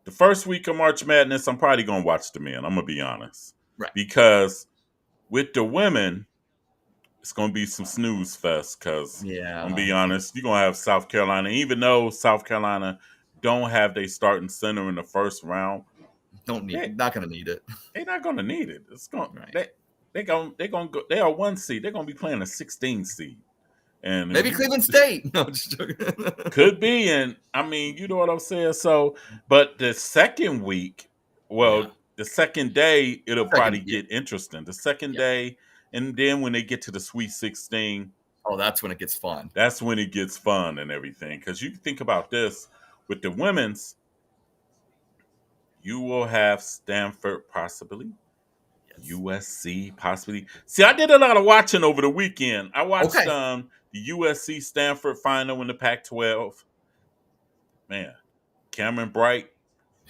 The first week of March Madness, I'm probably going to watch the men. I'm going to be honest. Right. Because with the women, it's going to be some snooze fest because, I'm going to be honest, you're going to have South Carolina. Even though South Carolina don't have their starting center in the first round. Not going to need it. They're not going to need it. It's going. They're going to go. They are 1 seed. They're going to be playing a 16 seed. And maybe Cleveland State. No, just joking. Could be, and I mean, you know what I'm saying. So, but the second week, the second day, it'll probably get interesting. The second day, and then when they get to the Sweet 16, that's when it gets fun. That's when it gets fun and everything. Because you think about this with the women's, you will have Stanford possibly. USC possibly. See, I did a lot of watching over the weekend. I watched Okay. the USC Stanford final in the Pac-12. Man, Cameron Bright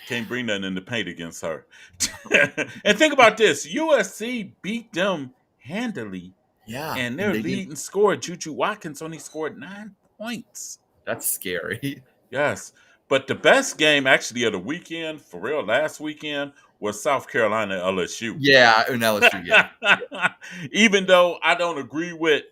can't bring nothing in the paint against her. And think about this: USC beat them handily, Yeah, and and their they didn't. leading scorer, Juju Watkins, only scored 9 points. That's scary. Yes. But the best game actually of the weekend, for real, last weekend, was South Carolina LSU. Yeah, in LSU. Yeah. Even though I don't agree with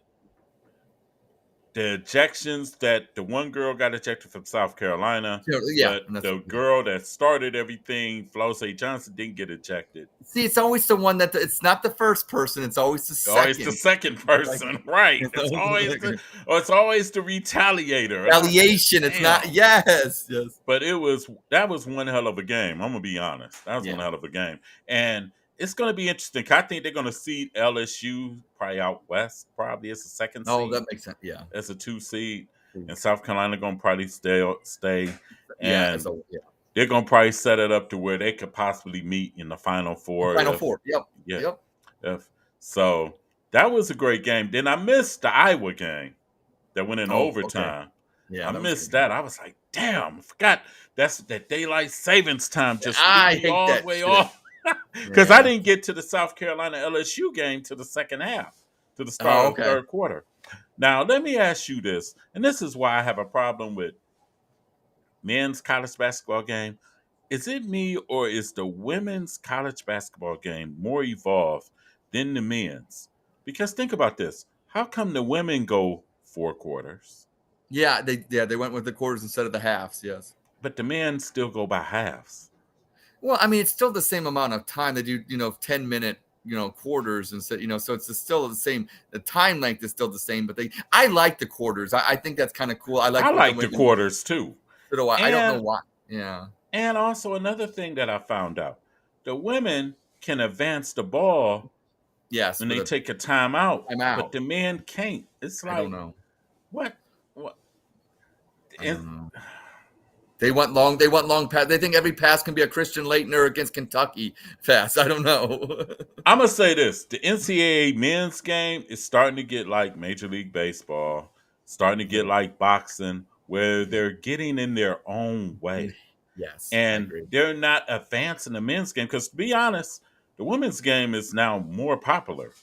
the ejections that the one girl got ejected from South Carolina, Yeah, but and that's the girl that started everything, Flose Johnson, didn't get ejected. see. It's always the one that it's not the first person. It's always the Always the second. second Like, person, right? it's always the second. It's always the retaliator. And I was like, Retaliation. It's not. damn. Yes. Yes. But that was one hell of a game. I'm gonna be honest. That was one Yeah. hell of a game, and it's gonna be interesting. 'Cause I think they're gonna seed LSU probably out west. Probably as a second Oh, seed, that makes sense. Yeah. as a 2 seed, and Mm. South Carolina gonna probably stay, Yeah. and So yeah. they're gonna probably set it up to where they could possibly meet in the Final Four. Final Four. Yep. Yeah, Yep. if so, that was a great game. Then I missed the Iowa game that went in Oh, okay. overtime. Yeah, I that was a missed good game. that. I was like, damn, I forgot that's that daylight savings time just threw I me hate all the that way shit. off. Because I Yeah. didn't get to the South Carolina LSU game to the second half, to the start Oh, of the okay. third quarter. Now, let me ask you this, and this is why I have a problem with men's college basketball game. Is it me or is the women's college basketball game more evolved than the men's? Because think about this. How come the women go 4 quarters, Yeah, they went with the quarters instead of the halves. Yes. but the men still go by halves? Well, I mean, it's still the same amount of time. They do, 10-minute, quarters instead, so it's still the same. The time length is still the same, but I like the quarters. I think that's kind of cool. I I like what the like the women do. quarters too. So do I. I don't know And why. Yeah. and also another thing that I found out. The women can advance the ball Yes, when with they a take a timeout, but timeout. the men can't. It's I don't like know. what what I and don't know. They want long. They want long pass. They think every pass can be a Christian Leitner against Kentucky pass. I don't know. I'm gonna say this: the NCAA men's game is starting to get like Major League Baseball, starting to get Yeah. like boxing, where Yeah. they're getting in their own way Yes, I and agree. they're not advancing the men's game. Because to be honest, the women's game is now more popular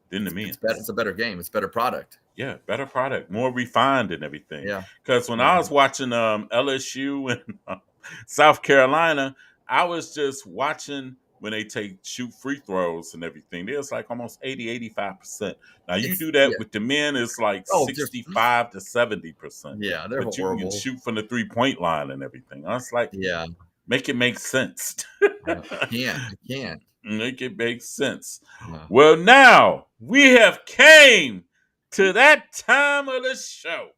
than the It's better. men's. It's a better game. It's a better product. Yeah, better product, more refined and everything. Yeah. Because when I Yeah. was watching LSU and South Carolina, I was just watching when they shoot free throws and everything. There's like almost 80-85%. Now you It's do that yeah. with the men, it's like Oh, 65 to 70%. yeah. They're But you can horrible. shoot from the 3-point line and everything. I was like, Yeah. make it make sense. I can't. I can't. Make it make sense. No. Well, now we have came to that time of the show.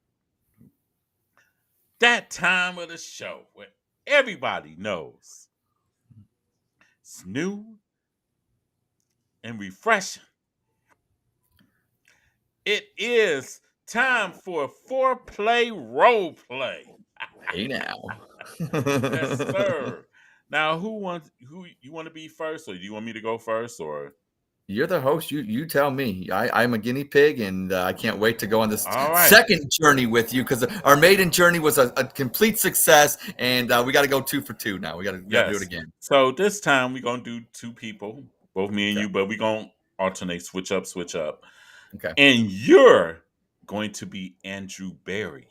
That time of the show where everybody knows it's new and refreshing. It is time for foreplay role play. Hey now. Yes, sir. Now, who you want to be first, or do you want me to go first, or? You're the host. You tell me. I'm a guinea pig, and I can't wait to go on this All right. second journey with you because our maiden journey was a complete success, and we got to go 2 for 2 now. We got to do it again. So this time we're gonna do 2 people, both me and Okay. you, but we're gonna alternate, switch up. Okay. And you're going to be Andrew Berry,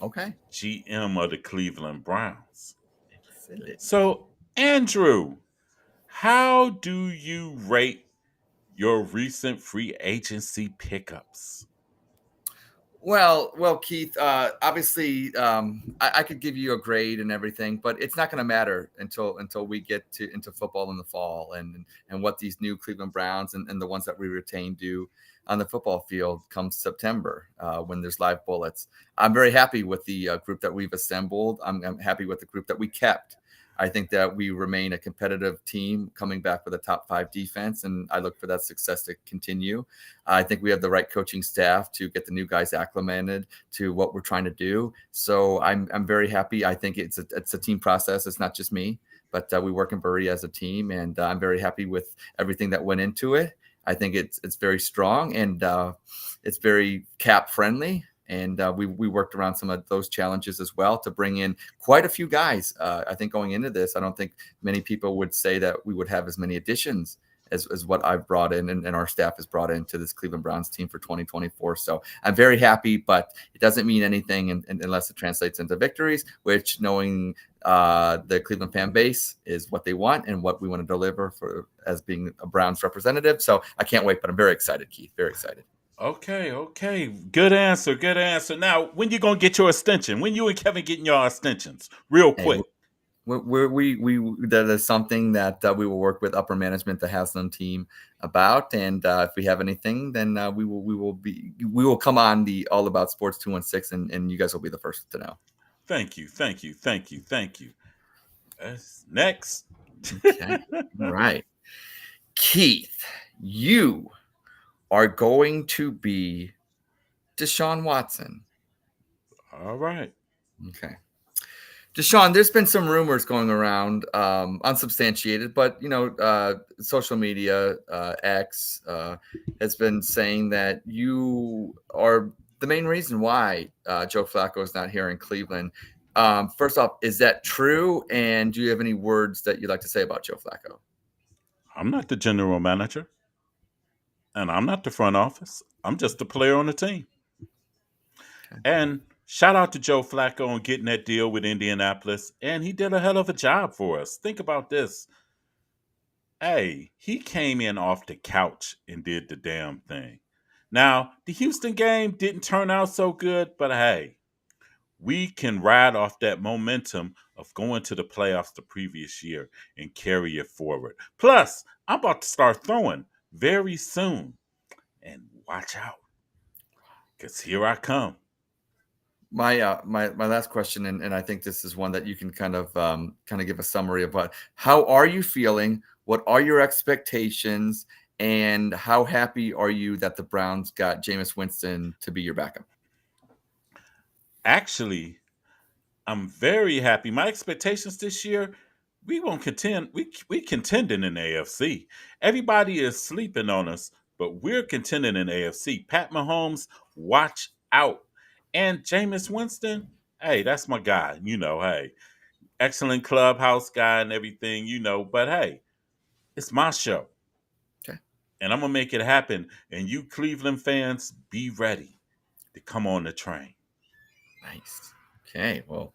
Okay. GM of the Cleveland Browns. Excellent. So, Andrew, how do you rate your recent free agency pickups? Well, Keith. Obviously, I could give you a grade and everything, but it's not going to matter until we get into football in the fall and what these new Cleveland Browns and the ones that we retain do on the football field come September when there's live bullets. I'm very happy with the group that we've assembled. I'm happy with the group that we kept. I think that we remain a competitive team coming back with a top 5 defense, and I look for that success to continue. I think we have the right coaching staff to get the new guys acclimated to what we're trying to do. So I'm very happy. I think it's a team process. It's not just me, but we work in Bury as a team, and I'm very happy with everything that went into it. I think it's very strong, and it's very cap friendly. And we worked around some of those challenges as well to bring in quite a few guys. I think going into this, I don't think many people would say that we would have as many additions as what I've brought in and our staff has brought into this Cleveland Browns team for 2024. So I'm very happy, but it doesn't mean anything unless it translates into victories, which knowing the Cleveland fan base is what they want and what we want to deliver for as being a Browns representative. So I can't wait, but I'm very excited, Keith, very excited. Okay. Good answer. Now, when you gonna get your extension? When you and Kevin getting your extensions? Real quick. We that is something that we will work with upper management, the Haslam team, about. And if we have anything, then we will come on the All About Sports 216, and you guys will be the first to know. Thank you. Next. Okay. All right, Keith, you are going to be Deshaun Watson. All right. Okay. Deshaun, there's been some rumors going around, unsubstantiated, but social media, X, has been saying that you are the main reason why Joe Flacco is not here in Cleveland. First off, is that true? And do you have any words that you'd like to say about Joe Flacco? I'm not the general manager, and I'm not the front office. I'm just a player on the team. Okay. And shout out to Joe Flacco on getting that deal with Indianapolis, and he did a hell of a job for us. Think about this. Hey, he came in off the couch and did the damn thing. Now, the Houston game didn't turn out so good, but hey, we can ride off that momentum of going to the playoffs the previous year and carry it forward. Plus, I'm about to start throwing very soon. And watch out, because here I come. My last question, and I think this is one that you can kind of give a summary of. How are you feeling? What are your expectations? And how happy are you that the Browns got Jameis Winston to be your backup? Actually, I'm very happy. My expectations this year, we won't contend. We contending in the AFC. Everybody is sleeping on us, but we're contending in the AFC. Pat Mahomes, watch out. And Jameis Winston, hey, that's my guy. Hey, excellent clubhouse guy and everything, but hey, it's my show. Okay. And I'm going to make it happen. And you Cleveland fans, be ready to come on the train. Nice. Okay. Well,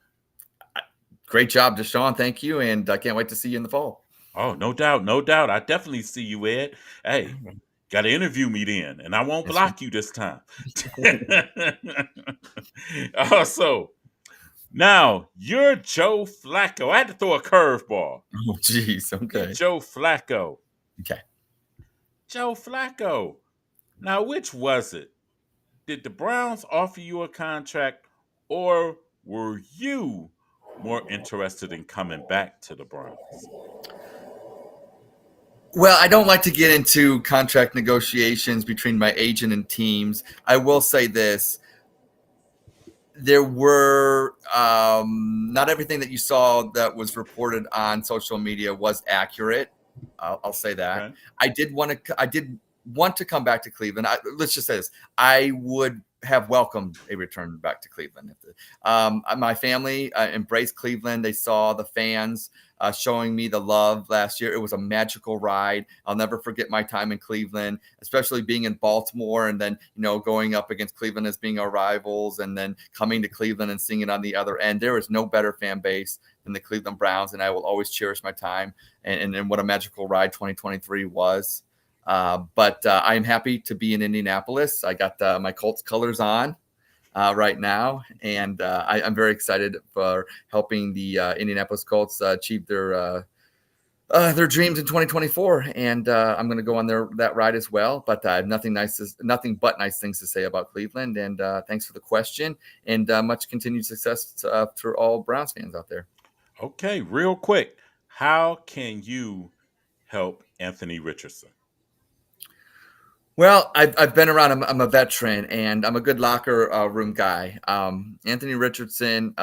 great job, Deshaun. Thank you. And I can't wait to see you in the fall. Oh, no doubt. I definitely see you, Ed. Hey, got to interview me then, and I won't block you this time. Also, now you're Joe Flacco. I had to throw a curveball. Oh, geez. Okay. You're Joe Flacco. Okay. Joe Flacco. Now, which was it? Did the Browns offer you a contract, or were you more interested in coming back to the Browns? Well, I don't like to get into contract negotiations between my agent and teams. I will say this. There were not everything that you saw that was reported on social media was accurate. I'll say that. Okay. I did want to come back to Cleveland. Let's just say this. I would have welcomed a return back to Cleveland. My family embraced Cleveland. They saw the fans showing me the love last year. It was a magical ride. I'll never forget my time in Cleveland, especially being in Baltimore and then, going up against Cleveland as being our rivals and then coming to Cleveland and seeing it on the other end. There is no better fan base than the Cleveland Browns, and I will always cherish my time and what a magical ride 2023 was. But I am happy to be in Indianapolis. I got my Colts colors on right now, and I'm very excited for helping the Indianapolis Colts achieve their dreams in 2024. And I'm going to go on that ride as well. But I have nothing but nice things to say about Cleveland. And thanks for the question, and much continued success for all Browns fans out there. Okay, real quick. How can you help Anthony Richardson? Well, I've been around. I'm a veteran, and I'm a good locker room guy. Anthony Richardson,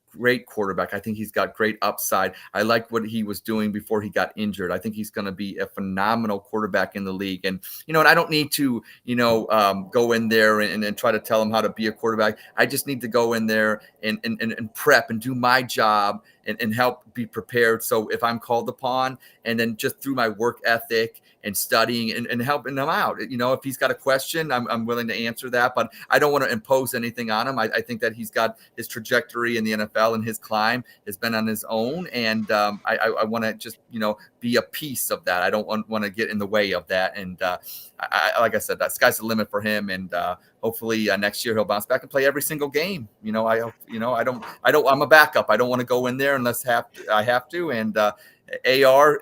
great quarterback. I think he's got great upside. I like what he was doing before he got injured. I think he's going to be a phenomenal quarterback in the league. And and I don't need to go in there and try to tell him how to be a quarterback. I just need to go in there and prep and do my job and help be prepared. So if I'm called upon, and then just through my work ethic and studying and helping him out. If he's got a question, I'm willing to answer that, but I don't want to impose anything on him. I think that he's got his trajectory in the NFL, and his climb has been on his own. And I want to just, be a piece of that. I don't want to get in the way of that. And like I said, that sky's the limit for him. And hopefully next year he'll bounce back and play every single game. I'm a backup. I don't want to go in there unless I have to. And AR,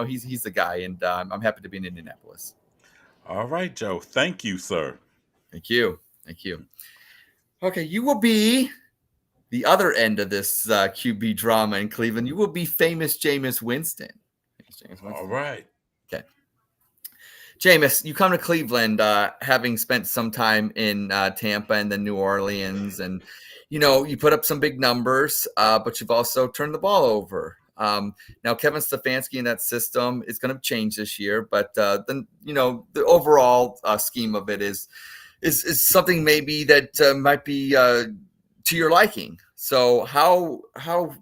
he's the guy, and I'm happy to be in Indianapolis. All right, Joe. Thank you, sir. Thank you. Okay, you will be the other end of this QB drama in Cleveland. You will be famous Jameis Winston. All right. Okay. Jameis, you come to Cleveland having spent some time in Tampa and then New Orleans, and you put up some big numbers, but you've also turned the ball over. Now Kevin Stefanski in that system is going to change this year, but then the overall scheme of it is something maybe that might be to your liking. So how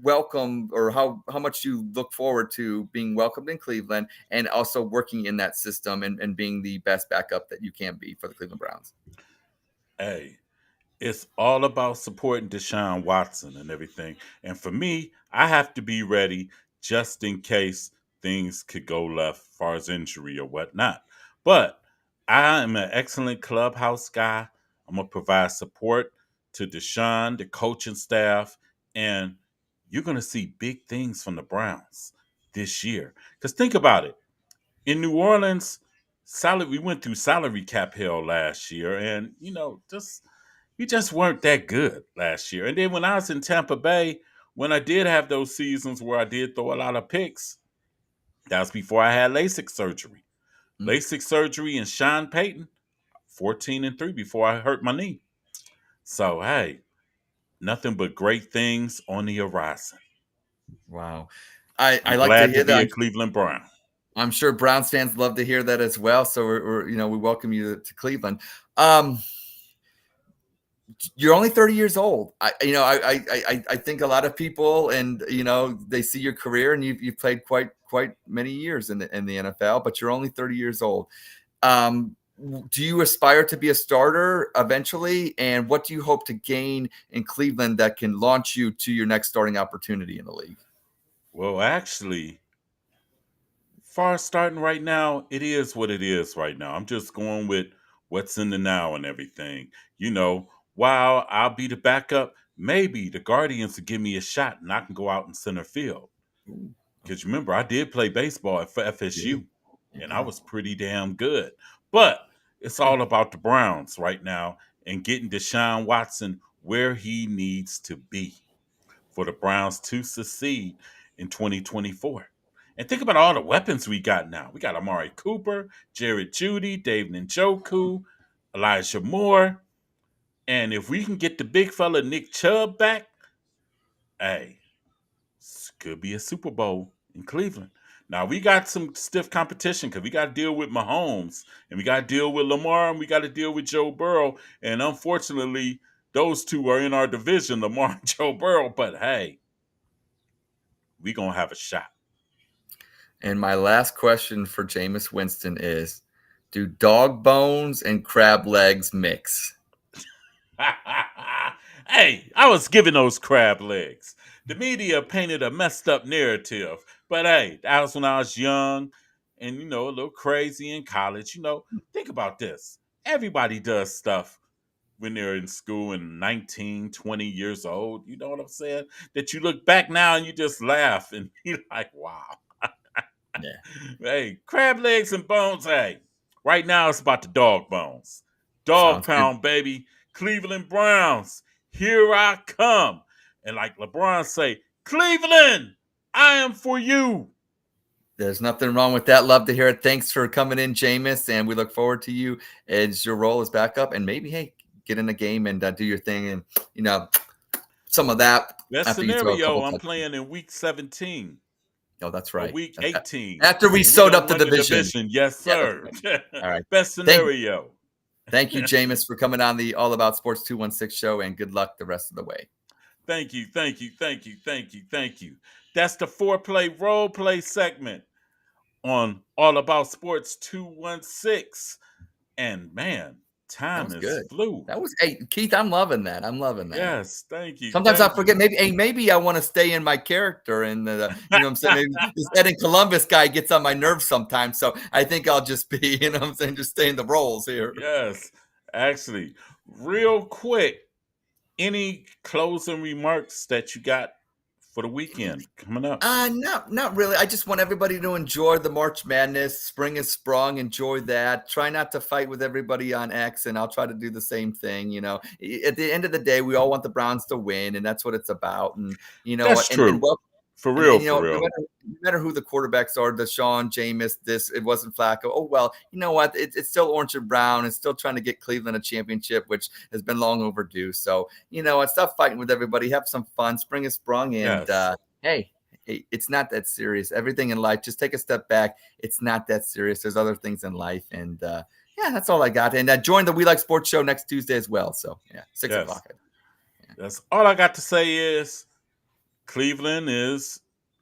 welcome, or how much you look forward to being welcomed in Cleveland and also working in that system and being the best backup that you can be for the Cleveland Browns? Hey, it's all about supporting Deshaun Watson and everything. And for me, I have to be ready just in case things could go left as far as injury or whatnot. But I am an excellent clubhouse guy. I'm going to provide support to Deshaun, the coaching staff, and you're going to see big things from the Browns this year. Because think about it. In New Orleans, we went through salary cap hell last year, and we just weren't that good last year. And then when I was in Tampa Bay, when I did have those seasons where I did throw a lot of picks, that was before I had LASIK surgery. LASIK surgery and Sean Payton, 14-3 before I hurt my knee. So hey, nothing but great things on the horizon. Wow. I I'm like to glad hear to be a that. Cleveland Brown. I'm sure Browns fans love to hear that as well. So we welcome you to Cleveland. You're only 30 years old. I think a lot of people, and they see your career, and you've played quite many years in the NFL, but you're only 30 years old. Do you aspire to be a starter eventually? And what do you hope to gain in Cleveland that can launch you to your next starting opportunity in the league? Well, actually, far as starting right now, it is what it is right now. I'm just going with what's in the now and everything. While I'll be the backup, maybe the Guardians will give me a shot and I can go out in center field. Because remember, I did play baseball at FSU, and I was pretty damn good. But it's all about the Browns right now and getting Deshaun Watson where he needs to be for the Browns to succeed in 2024. And think about all the weapons we got now. We got Amari Cooper, Jared Judy, Dave Njoku, Elijah Moore. And if we can get the big fella Nick Chubb back, hey, this could be a Super Bowl in Cleveland. Now we got some stiff competition because we got to deal with Mahomes and we got to deal with Lamar and we got to deal with Joe Burrow. And unfortunately, those two are in our division, Lamar and Joe Burrow. But hey, we gonna have a shot. And my last question for Jameis Winston is, do dog bones and crab legs mix? Hey, I was giving those crab legs. The media painted a messed up narrative. But hey, that was when I was young and, a little crazy in college. Think about this. Everybody does stuff when they're in school and 19, 20 years old. You know what I'm saying? That you look back now and you just laugh and you're like, wow. Yeah. Hey, crab legs and bones. Hey, right now it's about the dog bones. Dog Sounds pound, baby. Cleveland Browns. Here I come. And like LeBron say, Cleveland, I am for you. There's nothing wrong with that. Love to hear it. Thanks for coming in, Jameis, and we look forward to you as your role is back up. And maybe, hey, get in the game and do your thing, and some of that Best after you throw a scenario, couple I'm touchdowns. playing in week 17 Oh, that's or right. week 18. After we And sewed gonna up the win division. Yes, Yeah, sir. right. All right. Best scenario. Thank you, Jameis, for coming on the All About Sports 216 show, and good luck the rest of the way. Thank you. That's the foreplay role play segment on All About Sports 216. And man, time is Good. flew. That was Keith. I'm loving that. Yes, thank you. Sometimes I forget. Maybe I want to stay in my character, and you know what I'm saying. Maybe this Ed in Columbus guy gets on my nerves sometimes. So I think I'll just be, you know what I'm saying, just stay in the roles here. Yes, actually, real quick. Any closing remarks that you got for the weekend coming up? Not really. I just want everybody to enjoy the March Madness. Spring is sprung. Enjoy that. Try not to fight with everybody on X, and I'll try to do the same thing. At the end of the day, we all want the Browns to win, and that's what it's about. And That's true. And For real. No matter who the quarterbacks are, Deshaun, Jameis, it wasn't Flacco. Oh, well, you know what? It's still orange and brown. It's still trying to get Cleveland a championship, which has been long overdue. So, stop fighting with everybody. Have some fun. Spring is sprung. And, hey, it's not that serious. Everything in life, just take a step back. It's not that serious. There's other things in life. And, that's all I got. And join the We Like Sports show next Tuesday as well. So, 6 o'clock. Yeah. That's all I got to say is Cleveland is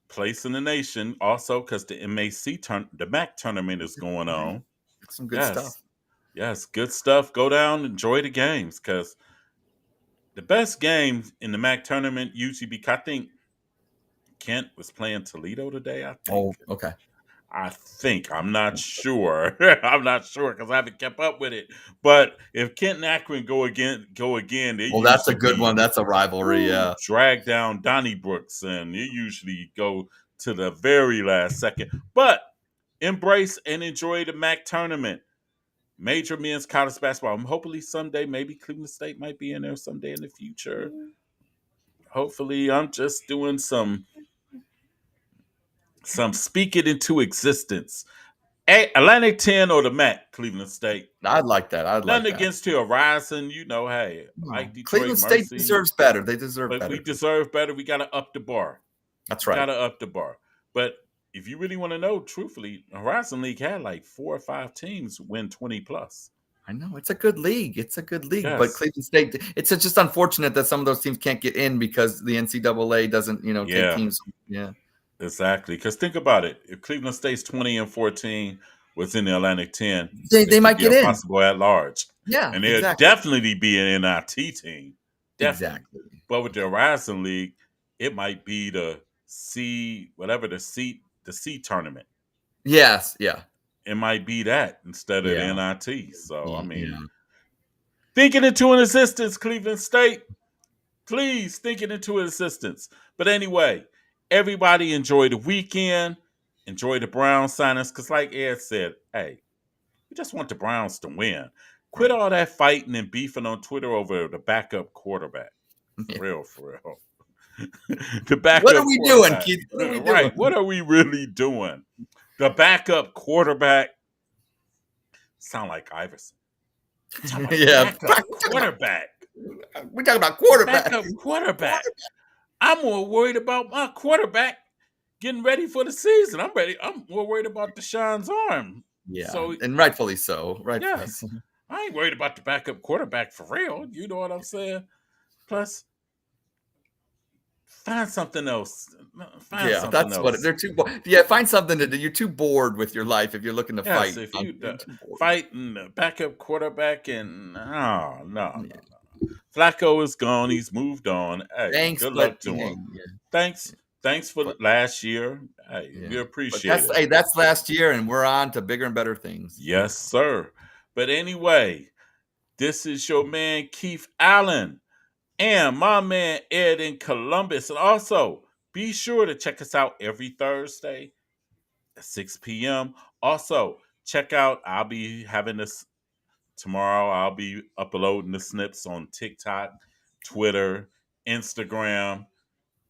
place in the nation also because the MAC tournament is going on. Some good stuff. Yes, good stuff. Go down, enjoy the games because the best games in the MAC tournament usually I think Kent was playing Toledo today, I think. Oh, okay. I'm not sure. I'm not sure because I haven't kept up with it. But if Kent and Akron go again, that's a good one. That's a rivalry. Yeah. Drag down Donnybrooks, and they usually go to the very last second. But embrace and enjoy the MAC tournament. Major men's college basketball. Hopefully someday, maybe Cleveland State might be in there someday in the future. Hopefully, I'm just doing some speak it into existence. Atlantic 10 or the MAC, Cleveland State. I'd like that. Nothing against to Horizon, hey, like Detroit Cleveland State deserves better. They deserve better. We deserve better. We got to up the bar. That's right. Got to up the bar. But if you really want to know, truthfully, Horizon League had like 4 or 5 teams win 20 plus. I know it's a good league. Yes. But Cleveland State, it's just unfortunate that some of those teams can't get in because the NCAA doesn't, take teams. Yeah. Exactly. Because think about it. If Cleveland State's 20-14 was in the Atlantic 10, they might get in. Possible at large. Yeah. And they'll definitely be an NIT team. Definitely. Exactly. But with the Horizon League, it might be the C tournament. Yes. Yeah. It might be that instead of the NIT. So, thinking into an existence, Cleveland State. Please think it into existence. But anyway, everybody enjoy the weekend. Enjoy the Browns signings. Because like Ed said, hey, we just want the Browns to win. Quit all that fighting and beefing on Twitter over the backup quarterback. For real. The backup What are we doing, Keith? What are we doing? Right. What are we really doing? The backup quarterback sound like Iverson. Backup quarterback. We're talking about quarterback. Backup quarterback. I'm more worried about my quarterback getting ready for the season. I'm more worried about Deshaun's arm. Yeah. And rightfully so. Yes. I ain't worried about the backup quarterback for real. You know what I'm saying? Plus, find something else. What they're too. Find something to do. You're too bored with your life if you're looking to fight. If you fight and the backup quarterback and no. Flacco is gone. He's moved on. Hey, good luck to him. Yeah. Thanks for last year. Hey, we appreciate it. That's last year, and we're on to bigger and better things. Yes, sir. But anyway, this is your man Keith Allen and my man Ed in Columbus. And also, be sure to check us out every Thursday at 6 p.m. Also, check out, I'll be having this tomorrow. I'll be uploading the snips on TikTok, Twitter, Instagram.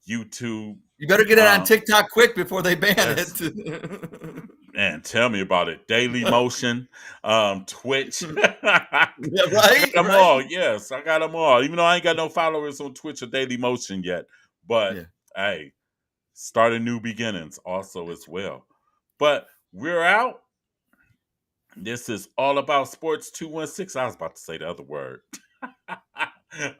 YouTube. You better get it on TikTok quick before they ban Yes. it. Man, tell me about it. Daily Motion, Twitch. Yeah, I right. got them all. Yes, I got them all. Even though I ain't got no followers on Twitch or Daily Motion yet. But Yeah. hey, starting new beginnings also as well. But we're out. This is All About Sports 216. I was about to say the other word.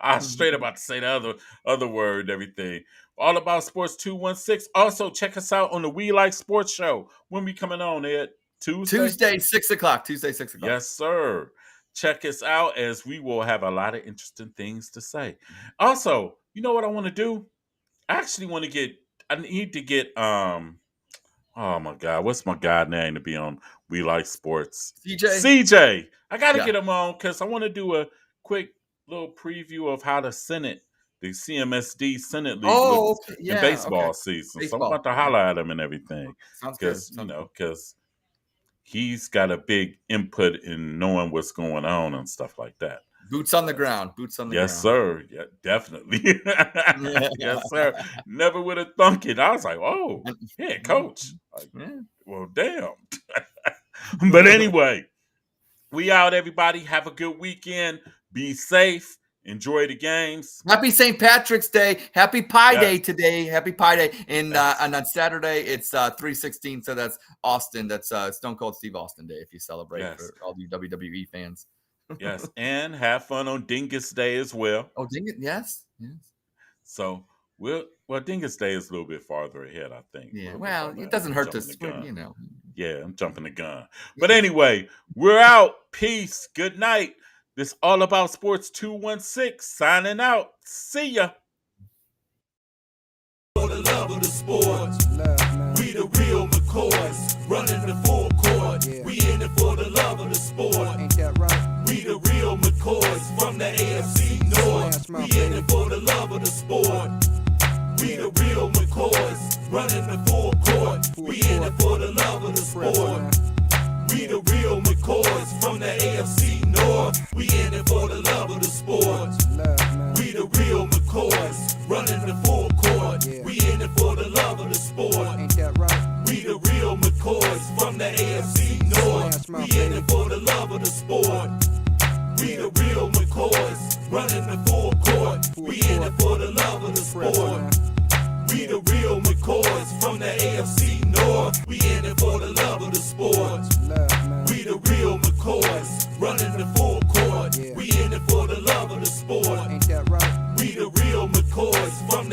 I was straight about to say the other word and everything. All About Sports 216. Also, check us out on the We Like Sports show. When we coming on, Ed? Tuesday, 6 o'clock. Tuesday, 6 o'clock. Yes, sir. Check us out as we will have a lot of interesting things to say. Also, you know what I want to do? I actually want to I need to get oh my God, what's my guy name to be on We Like Sports? CJ. I got to get him on because I want to do a quick little preview of how the CMSD Senate League looks in baseball season. So I'm about to holler at him and everything. Sounds good. Because he's got a big input in knowing what's going on and stuff like that. Boots on the ground. Yes, sir. Yeah, definitely. Yes, sir. Never would have thunk it. I was like, oh, yeah, coach. Like, well, damn. But anyway, we out, everybody. Have a good weekend. Be safe. Enjoy the games. Happy St. Patrick's Day. Happy Pi Day today. Happy Pi Day. And on Saturday, it's 3/16. So that's Austin. That's Stone Cold Steve Austin Day if you celebrate for all you WWE fans. Yes. And have fun on Dingus Day as well. Oh, Dingus. Yes. So Dingus Day is a little bit farther ahead, I think. Yeah. Well, it doesn't hurt to, you know. Yeah, I'm jumping the gun. But anyway, we're out. Peace. Good night. This All About Sports 216 signing out. See ya. For the love of the sport, we the real McCoys, running the full court. We in it for the love of the sport. Ain't that right? We the real McCoys from the AFC North. We in it for the love of the sport. We the real McCoys, running the full court. We in it for the love of the sport. We the real McCoys from the AFC North. We in it for the love of the sport. We the real McCoys, running the full court. We in it for the love of the sport. Ain't that right? We the real McCoys from the AFC North. We in it for the love of the sport. We the real McCoys, running the full court. We in it for the love of the sport. We the real McCoys from the AFC North. We in it for the love of the sport. We the real McCoys, running the full court. We in it for the love of the sport. Ain't that right? We the real McCoys from